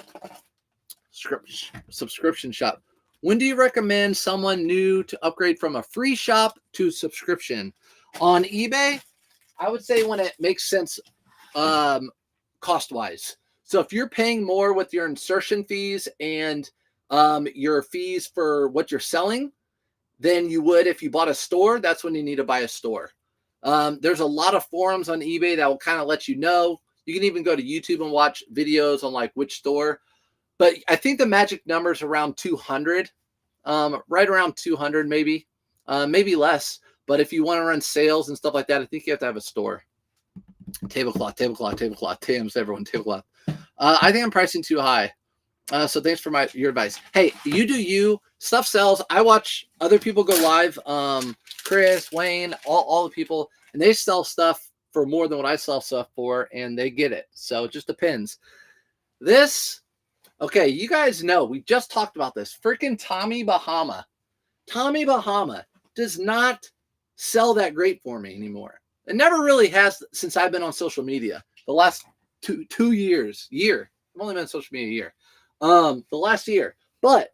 Subscription shop. When do you recommend someone new to upgrade from a free shop to subscription? On eBay, I would say when it makes sense cost-wise. So if you're paying more with your insertion fees and your fees for what you're selling than you would if you bought a store, that's when you need to buy a store. There's a lot of forums on eBay that will kind of let you know. You can even go to YouTube and watch videos on like which store. But I think the magic number is around 200, right around 200 maybe, maybe less. But if you want to run sales and stuff like that, I think you have to have a store. Tablecloth, Tams, everyone, tablecloth. I think I'm pricing too high. So thanks for your advice. Hey, you do you. Stuff sells. I watch other people go live. Chris, Wayne, all the people, and they sell stuff for more than what I sell stuff for, and they get it. So it just depends. This, okay, you guys know, we just talked about this. Freaking Tommy Bahama. Tommy Bahama does not sell that great for me anymore. It never really has since I've been on social media. The last two years. I've only been on social media a year. The last year. But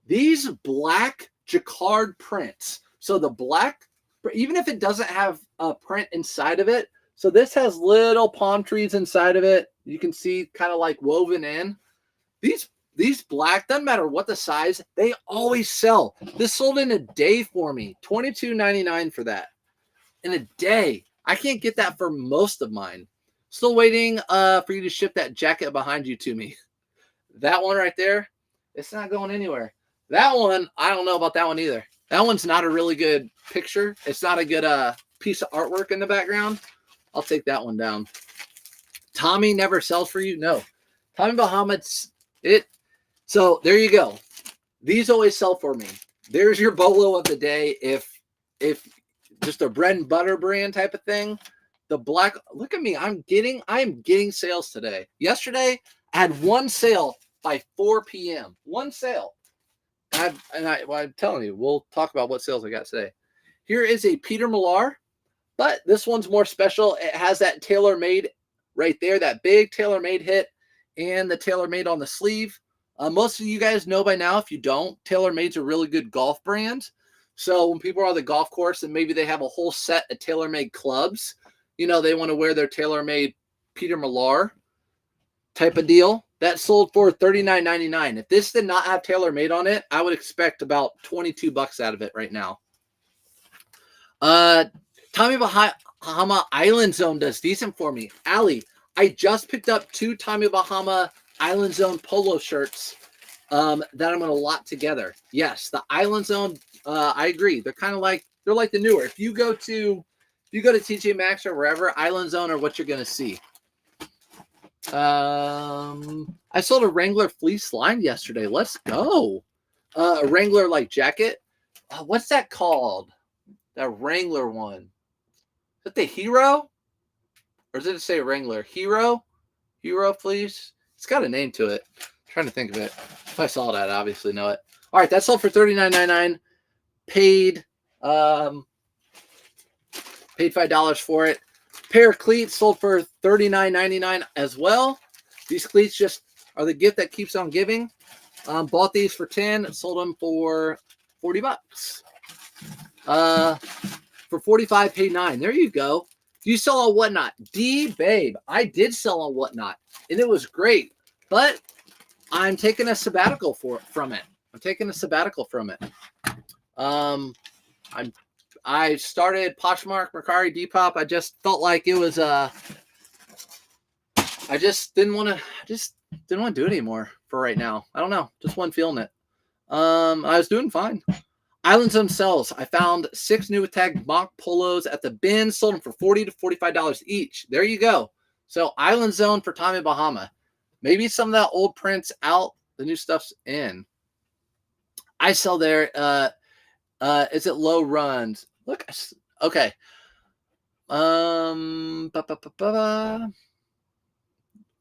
these black jacquard prints. So the black, even if it doesn't have a print inside of it, so this has little palm trees inside of it. You can see kind of like woven in. These black, doesn't matter what the size, they always sell. This sold in a day for me. $22.99 for that. In a day. I can't get that for most of mine. Still waiting for you to ship that jacket behind you to me. That one right there, it's not going anywhere. That one, I don't know about that one either. That one's not a really good picture. It's not a good piece of artwork in the background. I'll take that one down. Tommy never sells for you? No. Tommy Bahama's it. So there you go. These always sell for me. There's your bolo of the day. If just a bread and butter brand type of thing. The black, look at me. I'm getting sales today. Yesterday, I had one sale by 4 p.m. One sale. I'm telling you, we'll talk about what sales I got today. Here is a Peter Millar, but this one's more special. It has that tailor-made right there, that big tailor-made hit, and the tailor-made on the sleeve. Most of you guys know by now. If you don't, TaylorMade's a really good golf brand. So when people are on the golf course and maybe they have a whole set of TaylorMade clubs, you know, they want to wear their TaylorMade Peter Millar type of deal. That sold for $39.99. If this did not have TaylorMade on it, I would expect about $22 out of it right now. Tommy Bahama Island Zone does decent for me. Allie, I just picked up 2 Tommy Bahama Island Zone polo shirts that I'm going to lot together. Yes, the Island Zone, I agree. They're kind of like, they're like the newer. If you go to TJ Maxx or wherever, Island Zone are what you're going to see. I sold a Wrangler fleece line yesterday. Let's go. A Wrangler like jacket. What's that called? That Wrangler one. Is it the Hero? Or does it say Wrangler? Hero fleece? It's got a name to it. I'm trying to think of it. If I saw that, I obviously know it. All right, that sold for $39.99. Paid $5 for it. Pair of cleats sold for $39.99 as well. These cleats just are the gift that keeps on giving. Bought these for $10, sold them for $40. For $45, paid $9. There you go. You sell on Whatnot. Babe, I did sell on Whatnot, and it was great. But I'm taking a sabbatical from it. I started Poshmark, Mercari, Depop. I just felt like it was I just didn't want to do it anymore for right now. I don't know. Just wasn't feeling it. I was doing fine. Islands themselves. I found 6 new tag mock polos at the bin. Sold them for $40 to $45 each. There you go. So Island Zone for Tommy Bahama. Maybe some of that old prints out. The new stuff's in. I sell there. Is it low runs? Look, okay. Ba, ba, ba, ba.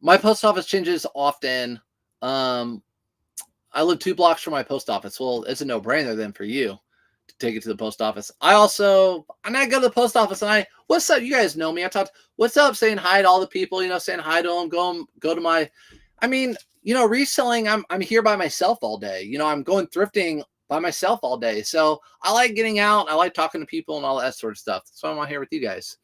My post office changes often. I live 2 blocks from my post office. Well, it's a no-brainer then for you to take it to the post office. I go to the post office and what's up? You guys know me. What's up? Saying hi to all the people, saying hi to them, go to my, reselling. I'm here by myself all day. I'm going thrifting by myself all day. So I like getting out. I like talking to people and all that sort of stuff. So I'm on here with you guys.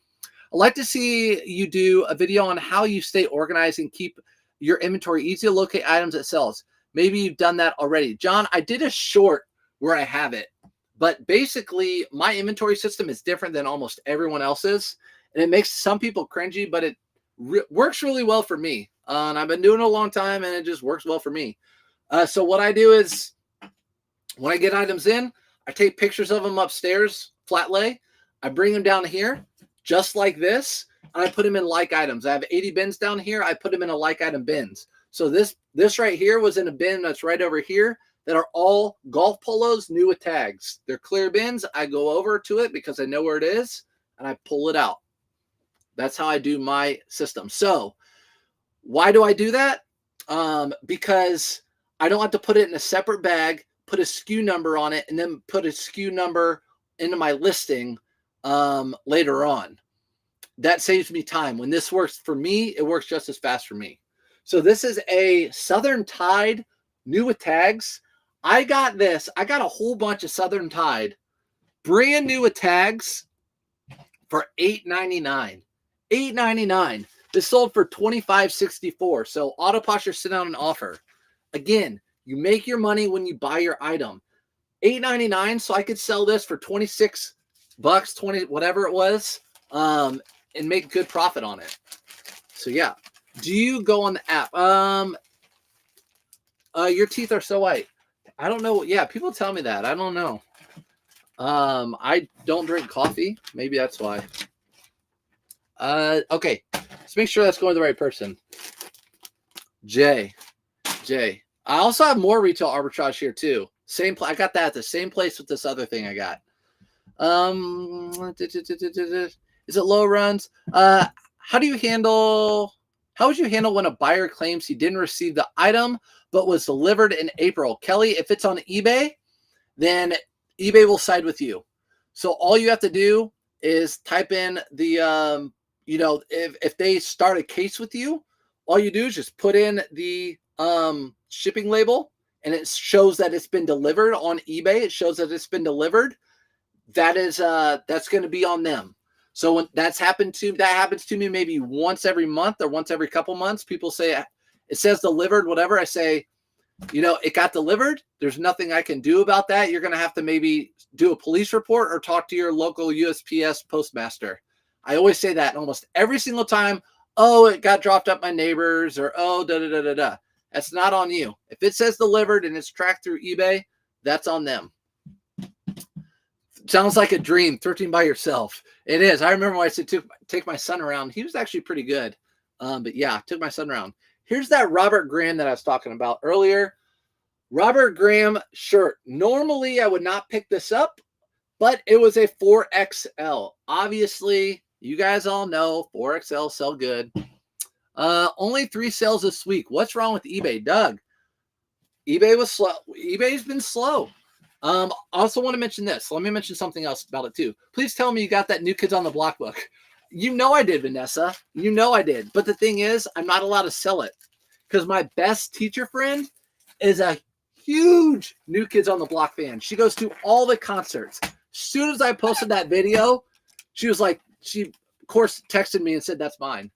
I'd like to see you do a video on how you stay organized and keep your inventory easy to locate items that sells. Maybe you've done that already. John, I did a short where I have it, but basically my inventory system is different than almost everyone else's, and it makes some people cringy, but it works really well for me. And I've been doing it a long time, and it just works well for me. So what I do is when I get items in, I take pictures of them upstairs, flat lay. I bring them down here, just like this, and I put them in like items. I have 80 bins down here. I put them in a like item bins. So this right here was in a bin that's right over here that are all golf polos new with tags. They're clear bins. I go over to it because I know where it is, and I pull it out. That's how I do my system. So why do I do that? Because I don't have to put it in a separate bag, put a SKU number on it, and then put a SKU number into my listing later on. That saves me time. When this works for me, it works just as fast for me. So this is a Southern Tide new with tags. I got this. I got a whole bunch of Southern Tide brand new with tags for $8.99. $8.99. This sold for $25.64. So Autoposture sent out an offer. Again, you make your money when you buy your item. $8.99. So I could sell this for $26, 20, whatever it was, and make good profit on it. So yeah. Do you go on the app? Your teeth are so white. I don't know. Yeah, people tell me that. I don't know. I don't drink coffee. Maybe that's why. Okay. Let's make sure that's going to the right person. Jay. I also have more retail arbitrage here too. I got that at the same place with this other thing I got. Is it low runs? How would you handle when a buyer claims he didn't receive the item but was delivered in April? Kelly, if it's on eBay, then eBay will side with you. So all you have to do is type in the, if they start a case with you, all you do is just put in the shipping label, and it shows that it's been delivered on eBay. It shows that it's been delivered. That's going to be on them. So when that happens to me maybe once every month or once every couple months. People say it says delivered, whatever. I say, it got delivered. There's nothing I can do about that. You're going to have to maybe do a police report or talk to your local USPS postmaster. I always say that almost every single time. Oh, it got dropped at my neighbor's, or da. That's not on you. If it says delivered and it's tracked through eBay, that's on them. Sounds like a dream, thrifting by yourself. It is. I remember when I said take my son around. He was actually pretty good. But yeah, took my son around. Here's that Robert Graham that I was talking about earlier. Robert Graham shirt. Normally, I would not pick this up, but it was a 4XL. Obviously, you guys all know 4XL sell good. Only 3 sales this week. What's wrong with eBay, Doug? eBay was slow. eBay's been slow. I also want to mention this. Let me mention something else about it too. Please tell me you got that New Kids on the Block book. You know I did, Vanessa. You know I did. But the thing is, I'm not allowed to sell it because my best teacher friend is a huge New Kids on the Block fan. She goes to all the concerts. As soon as I posted that video, she of course texted me and said, that's mine.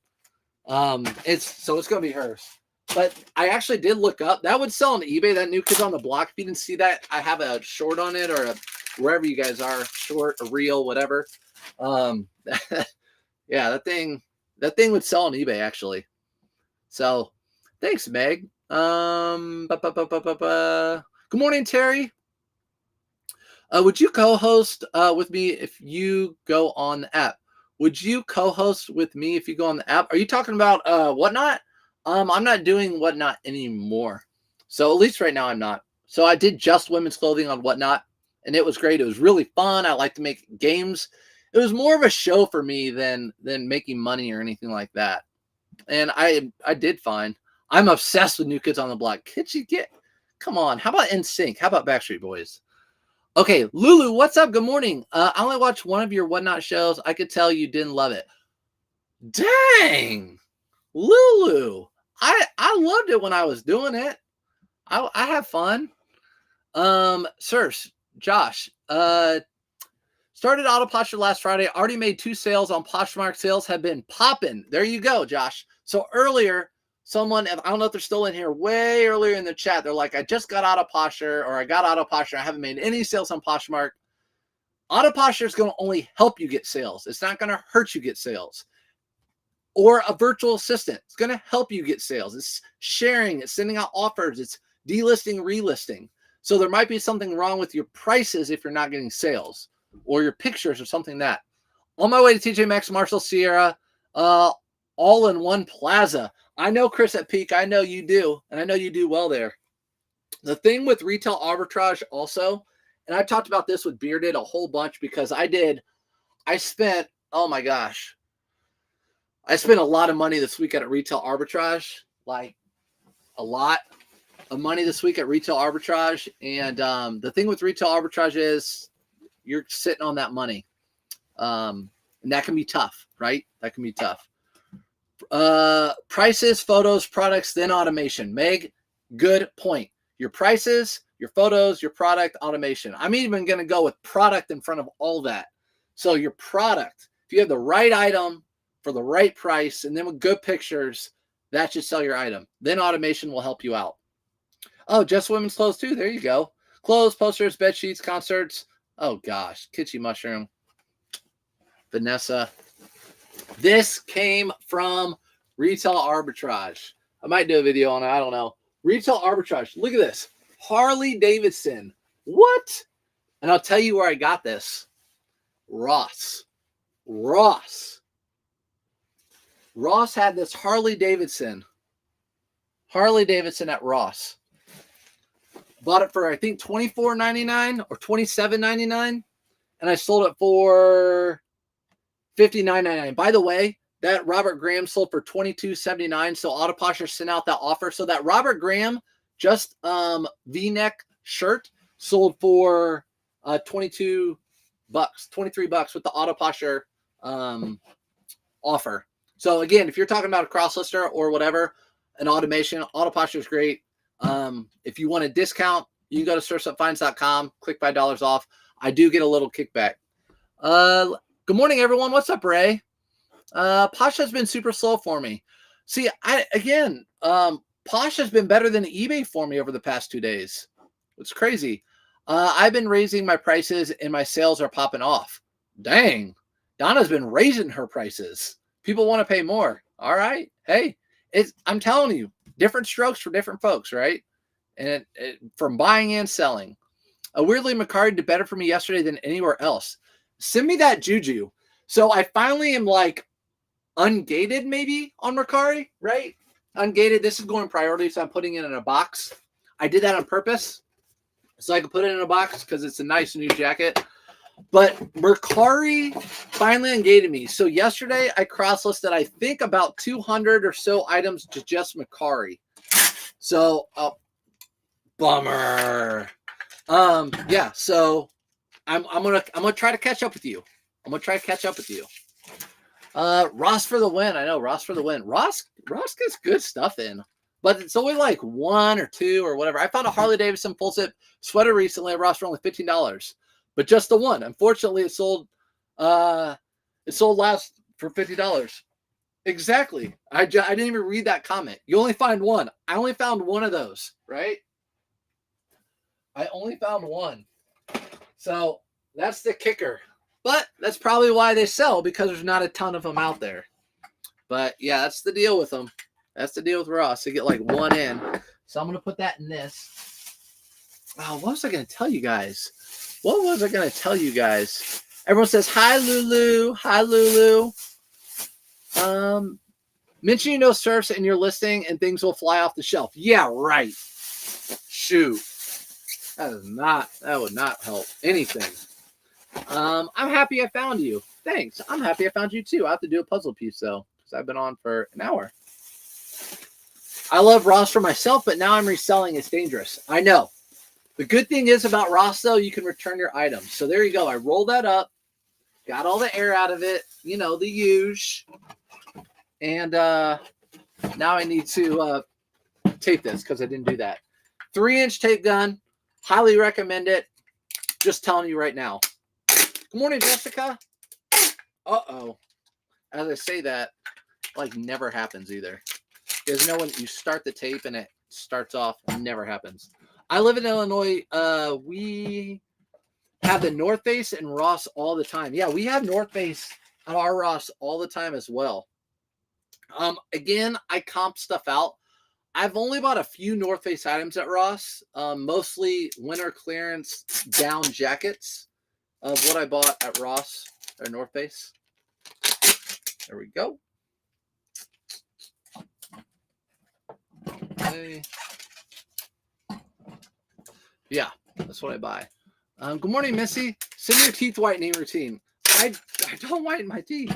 It's going to be hers. But I actually did look up. That would sell on eBay, that New Kids on the Block. If you didn't see that, I have a short on it, or wherever you guys are, short, a reel, whatever. Yeah, that thing would sell on eBay, actually. So, thanks, Meg. Good morning, Terry. Would you co-host with me if you go on the app? Would you co-host with me if you go on the app? Are you talking about Whatnot? I'm not doing Whatnot anymore. So at least right now I'm not. So I did just women's clothing on Whatnot, and it was great. It was really fun. I like to make games it was more of a show for me than making money or anything like that. And I did fine. I'm obsessed with New Kids on the Block. Kids, you get, come on. How about NSYNC? How about Backstreet Boys? Okay, Lulu, what's up? Good morning. I only watched one of your Whatnot shows. I could tell you didn't love it. Dang, Lulu. I loved it when I was doing it. I have fun. Sirs, Josh, started Auto Posture last Friday. Already made 2 sales on Poshmark. Sales have been popping. There you go, Josh. So earlier, someone, I don't know if they're still in here, way earlier in the chat, they're like, I just got Auto Posture, or I got Auto Posture. I haven't made any sales on Poshmark. Auto Posture is going to only help you get sales. It's not going to hurt you get sales. Or a virtual assistant. It's going to help you get sales. It's sharing. It's sending out offers. It's delisting, relisting. So there might be something wrong with your prices if you're not getting sales, or your pictures or something that. On my way to TJ Maxx, Marshall, Sierra, all in one plaza. I know Chris at Peak. I know you do. And I know you do well there. The thing with retail arbitrage also, and I talked about this with Bearded a whole bunch because I spent, oh my gosh, I spent a lot of money this week at retail arbitrage, like a lot of money this week at retail arbitrage. And the thing with retail arbitrage is you're sitting on that money. And that can be tough, right? That can be tough. Prices, photos, products, then automation. Meg, good point. Your prices, your photos, your product, automation. I'm even going to go with product in front of all that. So your product, if you have the right item for the right price, and then with good pictures, that should sell your item. Then automation will help you out. Oh, just women's clothes too. There you go. Clothes, posters, bed sheets, concerts. Oh gosh, Kitschy Mushroom. Vanessa. This came from retail arbitrage. I might do a video on it. I don't know. Retail arbitrage. Look at this. Harley Davidson. What? And I'll tell you where I got this. Ross. Ross had this Harley Davidson. Harley Davidson at Ross. Bought it for, I think, $24.99 or $27.99. And I sold it for $59.99. By the way, that Robert Graham sold for $22.79. So Auto Posture sent out that offer. So that Robert Graham just V-neck shirt sold for $22, $23 with the Auto Posture offer. So again, if you're talking about a cross lister or whatever, an automation, Auto Posture is great. If you want a discount, you can go to surfsupfinds.com, click $5 off. I do get a little kickback. Good morning, everyone. What's up, Ray? Posh has been super slow for me. See, Posh has been better than eBay for me over the past 2 days. It's crazy. I've been raising my prices and my sales are popping off. Dang. Donna's been raising her prices. People want to pay more. All right. Hey, I'm telling you, different strokes for different folks, right? And from buying and selling. Weirdly, Mercari did better for me yesterday than anywhere else. Send me that juju. So I finally am like ungated maybe on Mercari, right? Ungated. This is going priority, so I'm putting it in a box. I did that on purpose so I could put it in a box because it's a nice new jacket. But Mercari finally ungated me. So yesterday I cross-listed, I think, about 200 or so items to just Mercari. So, bummer. Yeah. So I'm gonna try to catch up with you. Ross for the win. I know, Ross for the win. Ross gets good stuff in, but it's only like 1 or 2 or whatever. I found a Harley Davidson full zip sweater recently at Ross for only $15, but just the one. Unfortunately, it sold last for $50. Exactly. I didn't even read that comment. You only find one. I only found one of those, right? I only found one. So that's the kicker. But that's probably why they sell, because there's not a ton of them out there. But yeah, that's the deal with them. That's the deal with Ross. They get like one in. So I'm going to put that in this. Oh, what was I going to tell you guys? Everyone says, hi, Lulu. Hi, Lulu. Mention you know surfs in your listing and things will fly off the shelf. Yeah, right. Shoot. That would not help anything. I'm happy I found you. Thanks. I'm happy I found you too. I have to do a puzzle piece though, because I've been on for an hour. I love Ross for myself, but now I'm reselling. It's dangerous. I know. The good thing is about Ross though, you can return your items. So there you go. I rolled that up, got all the air out of it, you know, the huge. And now I need to tape this because I didn't do that. 3-inch tape gun. Highly recommend it. Just telling you right now. Good morning, Jessica. Uh-oh. As I say that, like never happens either. Because you know when you start the tape and it starts off, it never happens. I live in Illinois. We have the North Face and Ross all the time. Yeah, we have North Face at our Ross all the time as well. Again, I comp stuff out. I've only bought a few North Face items at Ross, mostly winter clearance down jackets of what I bought at Ross or North Face. There we go. Okay. Yeah, that's what I buy. Good morning, Missy. Send me your teeth whitening routine. I don't whiten my teeth.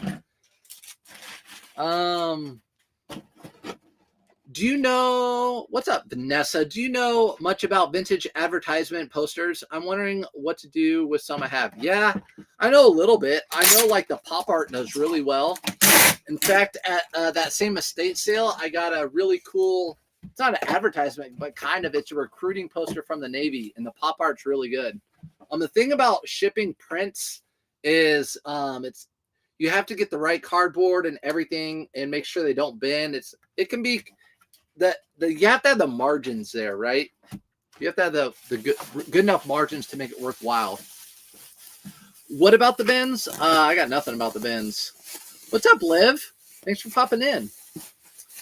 Do you know, what's up, Vanessa? Do you know much about vintage advertisement posters? I'm wondering what to do with some I have. Yeah, I know a little bit. I know like the pop art does really well. In fact, at that same estate sale, I got a really cool, it's not an advertisement, but kind of, it's a recruiting poster from the Navy, and the pop art's really good. The thing about shipping prints is it's you have to get the right cardboard and everything and make sure they don't bend. It can be that you have to have the margins there, right? You have to have the good enough margins to make it worthwhile. What about the bins? I got nothing about the bins. What's up, Liv? Thanks for popping in.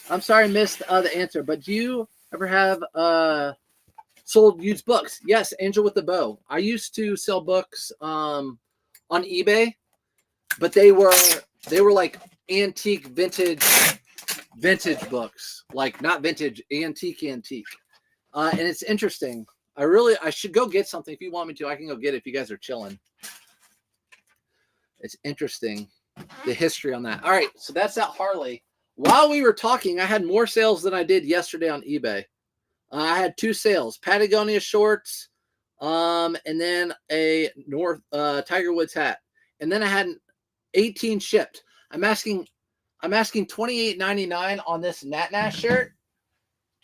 I'm sorry I missed the answer, but do you ever have sold used books? Yes, Angel with the Bow. I used to sell books on eBay, but they were like antique vintage books, like not vintage, antique. And it's interesting. I should go get something. If you want me to, I can go get it if you guys are chilling. It's interesting, the history on that. All right, so that's that Harley. While we were talking, I had more sales than I did yesterday on eBay. I had 2 sales, Patagonia shorts, and then a Tiger Woods hat. And then I had 18 shipped. I'm asking $28.99 on this Nat shirt.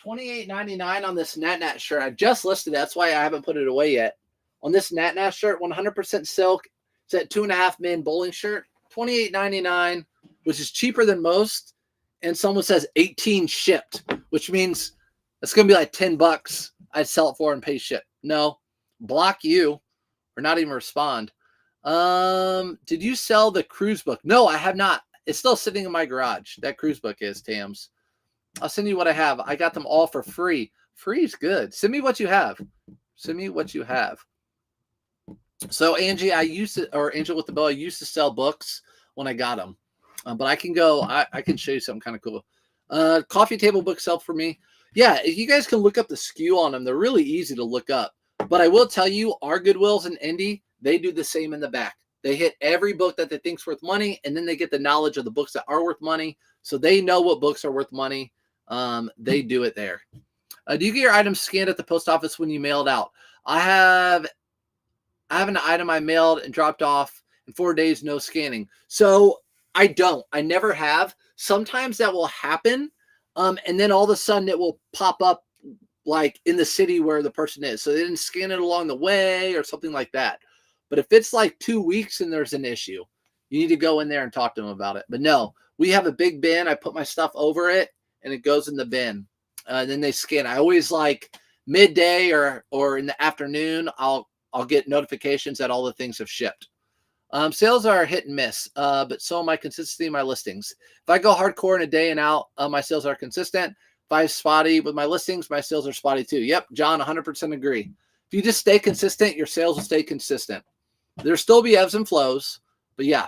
$28.99 on this Nat shirt. I just listed it. That's why I haven't put it away yet. On this Nat shirt, 100% silk. It's at 2.5 min bowling shirt. $28.99, which is cheaper than most. And someone says 18 shipped, which means it's going to be like $10 I'd sell it for and pay ship. No, block you or not even respond. Did you sell the cruise book? No, I have not. It's still sitting in my garage. That cruise book is, Tams. I'll send you what I have. I got them all for free. Free is good. Send me what you have. Send me what you have. So Angie, Angel with the Bow, I used to sell books when I got them. But I can go, I can show you something kind of cool. Coffee table book sell for me. Yeah, you guys can look up the SKU on them. They're really easy to look up. But I will tell you, our Goodwills and Indie, they do the same in the back. They hit every book that they think's worth money, and then they get the knowledge of the books that are worth money. So they know what books are worth money. They do it there. Do you get your items scanned at the post office when you mail it out? I have an item I mailed and dropped off in 4 days, no scanning. So I don't. I never have. Sometimes that will happen, and then all of a sudden it will pop up like in the city where the person is. So they didn't scan it along the way or something like that. But if it's like 2 weeks and there's an issue, you need to go in there and talk to them about it. But no, we have a big bin. I put my stuff over it, and it goes in the bin. And then they scan. I always like midday or in the afternoon, I'll get notifications that all the things have shipped. Sales are hit and miss, but so my consistency in my listings. If I go hardcore in a day and out, my sales are consistent. If I'm spotty with my listings, my sales are spotty too. Yep, John, 100% agree. If you just stay consistent, your sales will stay consistent. There'll still be ebbs and flows, but yeah.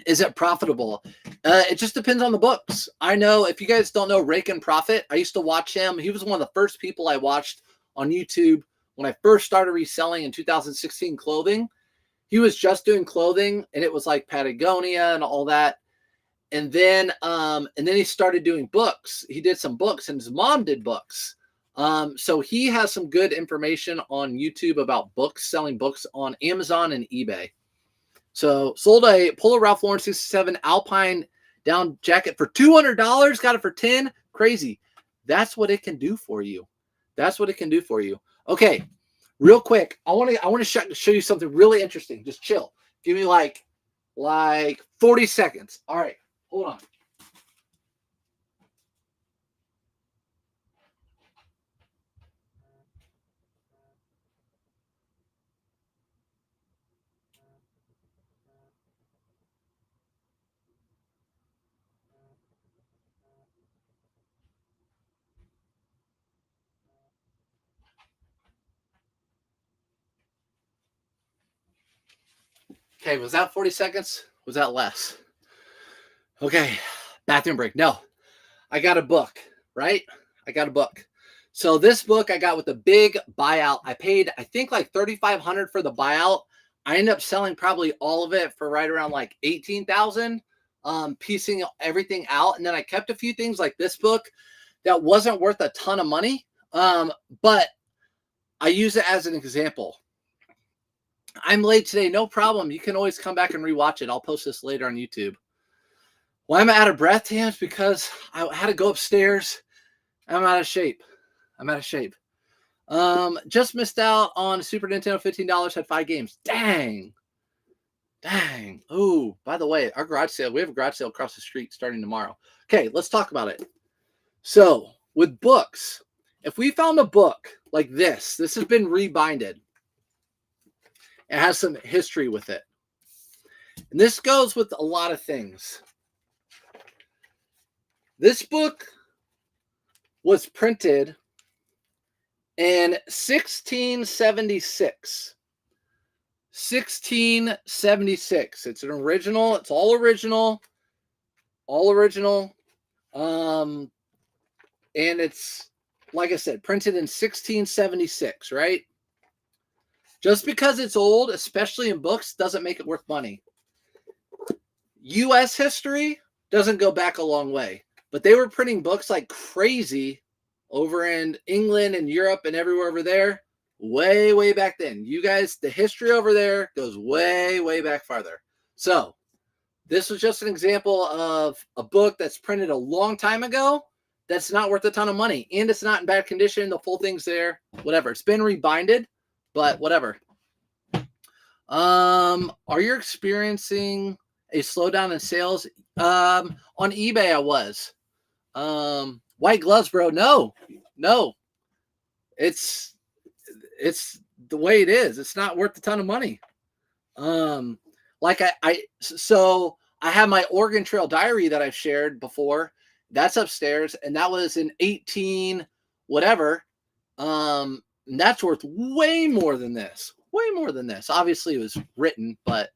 Is it profitable? It just depends on the books. I know if you guys don't know Rake and Profit, I used to watch him. He was one of the first people I watched on YouTube when I first started reselling in 2016 clothing. he was just doing clothing, and it was like Patagonia and all that. And then he started doing books. He did some books, and his mom did books. So he has some good information on YouTube about books, selling books on Amazon and eBay. So sold a Polo Ralph Lauren 67 Alpine down jacket for $200. Got it for $10. Crazy. That's what it can do for you. That's what it can do for you. Okay, real quick. I want to show you something really interesting. Just chill. Give me like 40 seconds. All right. Hold on. Okay, was that 40 seconds? Was that less? Okay, bathroom break. No, I got a book, right? I got a book. So this book I got with a big buyout. I paid, I think, like $3,500 for the buyout. I ended up selling probably all of it for right around like $18,000, piecing everything out. And then I kept a few things like this book that wasn't worth a ton of money, but I use it as an example. I'm late today. No problem. You can always come back and rewatch it. I'll post this later on YouTube. Why am I out of breath, Tam? It's because I had to go upstairs. I'm out of shape. Just missed out on Super Nintendo. $15, had 5 games. Dang. Oh, by the way, our garage sale, we have a garage sale across the street starting tomorrow. Okay, let's talk about it. So with books, if we found a book like this has been rebinded. It has some history with it. And this goes with a lot of things. This book was printed in 1676. 1676. It's an original. It's all original. And it's, like I said, printed in 1676, right? Just because it's old, especially in books, doesn't make it worth money. U.S. history doesn't go back a long way. But they were printing books like crazy over in England and Europe and everywhere over there way, way back then. You guys, the history over there goes way, way back farther. So this was just an example of a book that's printed a long time ago that's not worth a ton of money. And it's not in bad condition. The full thing's there. Whatever. It's been rebinded. But whatever. Are you experiencing a slowdown in sales? On eBay, I was. White gloves, bro. No. It's the way it is. It's not worth a ton of money. So I have my Oregon Trail diary that I've shared before. That's upstairs, and that was in 18 whatever. And that's worth way more than this. Obviously, it was written, but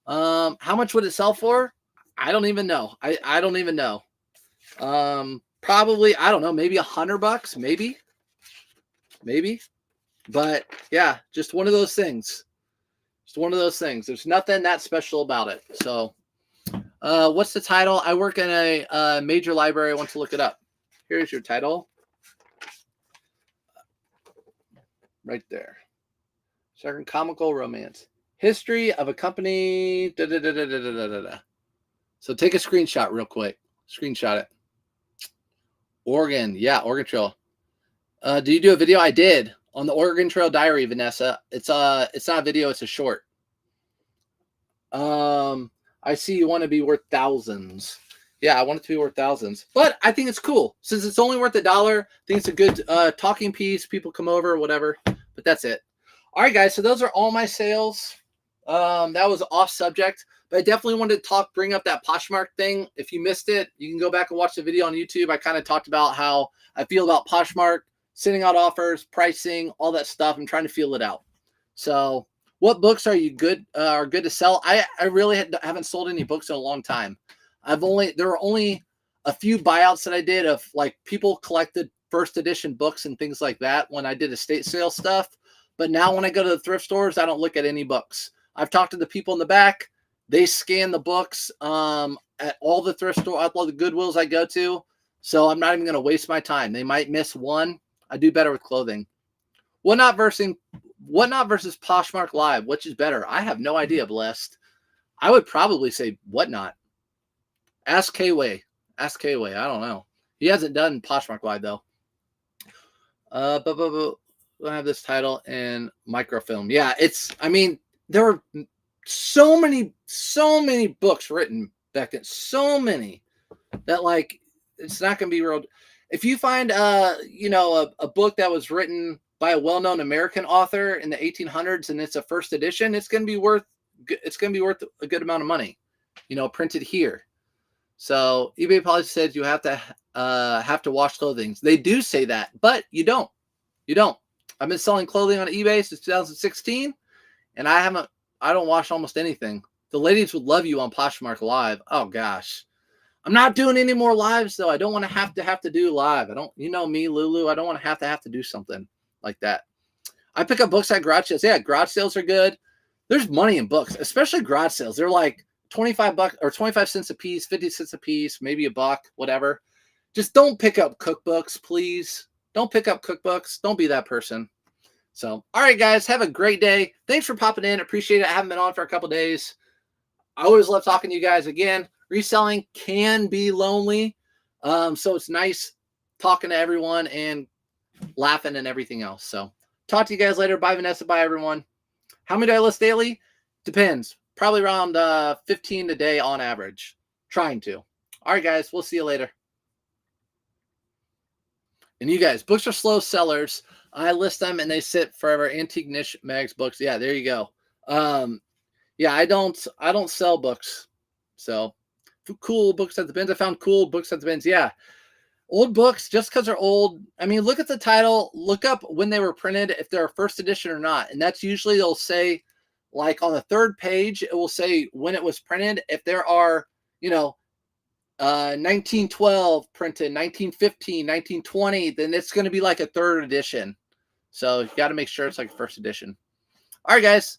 how much would it sell for? I don't even know. I don't even know. Probably, I don't know, maybe $100, maybe. But yeah, just one of those things. There's nothing that special about it. So, what's the title? I work in a major library. I want to look it up. Here's your title. Right there. Second comical romance. History of a company. So take a screenshot real quick. Screenshot it. Oregon. Yeah, Oregon Trail. Do you do a video? I did on the Oregon Trail Diary, Vanessa. It's not a video, it's a short. I see you want to be worth thousands. Yeah, I want it to be worth thousands. But I think it's cool. Since it's only worth $1, I think it's a good talking piece. People come over, whatever. But that's it. All right, guys. So those are all my sales. That was off subject. But I definitely wanted to bring up that Poshmark thing. If you missed it, you can go back and watch the video on YouTube. I kind of talked about how I feel about Poshmark, sending out offers, pricing, all that stuff. I'm trying to feel it out. So what books are good to sell? I really haven't sold any books in a long time. There were only a few buyouts that I did of like people collected first edition books and things like that when I did estate sale stuff. But now when I go to the thrift stores, I don't look at any books. I've talked to the people in the back. They scan the books at all the thrift store, all the Goodwills I go to. So I'm not even going to waste my time. They might miss one. I do better with clothing. Whatnot versus Poshmark Live. Which is better? I have no idea, Blessed. I would probably say Whatnot. Ask K-Way. Ask K-Way. I don't know. He hasn't done Poshmark Live, though. I have this title in microfilm. Yeah, I mean, there were so many books written back then. So many that, like, it's not going to be real. If you find, a book that was written by a well-known American author in the 1800s and it's a first edition, it's going to be worth a good amount of money, printed here. So eBay policy says you have to wash clothing. They do say that, but you don't. I've been selling clothing on eBay since 2016, and I don't wash almost anything. The ladies would love you on Poshmark Live. Oh gosh. I'm not doing any more lives though. I don't want to have to do live. I don't, me, Lulu. I don't want to have to do something like that. I pick up books at garage sales. Yeah, garage sales are good. There's money in books, especially garage sales. They're like $25 or 25 cents a piece, 50 cents a piece, maybe a buck, whatever. Just don't pick up cookbooks, please. Don't pick up cookbooks. Don't be that person. So, all right, guys, have a great day. Thanks for popping in. Appreciate it. I haven't been on for a couple days. I always love talking to you guys. Again, reselling can be lonely. So it's nice talking to everyone and laughing and everything else. So talk to you guys later. Bye, Vanessa. Bye, everyone. How many do I list daily? Depends. Probably around 15 a day on average. Trying to. All right, guys. We'll see you later. And you guys, books are slow sellers. I list them and they sit forever. Antique Niche Mags books. Yeah, there you go. Yeah, I don't sell books. So cool books at the bins. I found cool books at the bins. Yeah. Old books, just because they're old. I mean, look at the title. Look up when they were printed, if they're a first edition or not. And that's usually, they'll say, like on the third page, it will say when it was printed. If there are, 1912 printed, 1915, 1920, then it's going to be like a third edition. So you got to make sure it's like a first edition. All right, guys.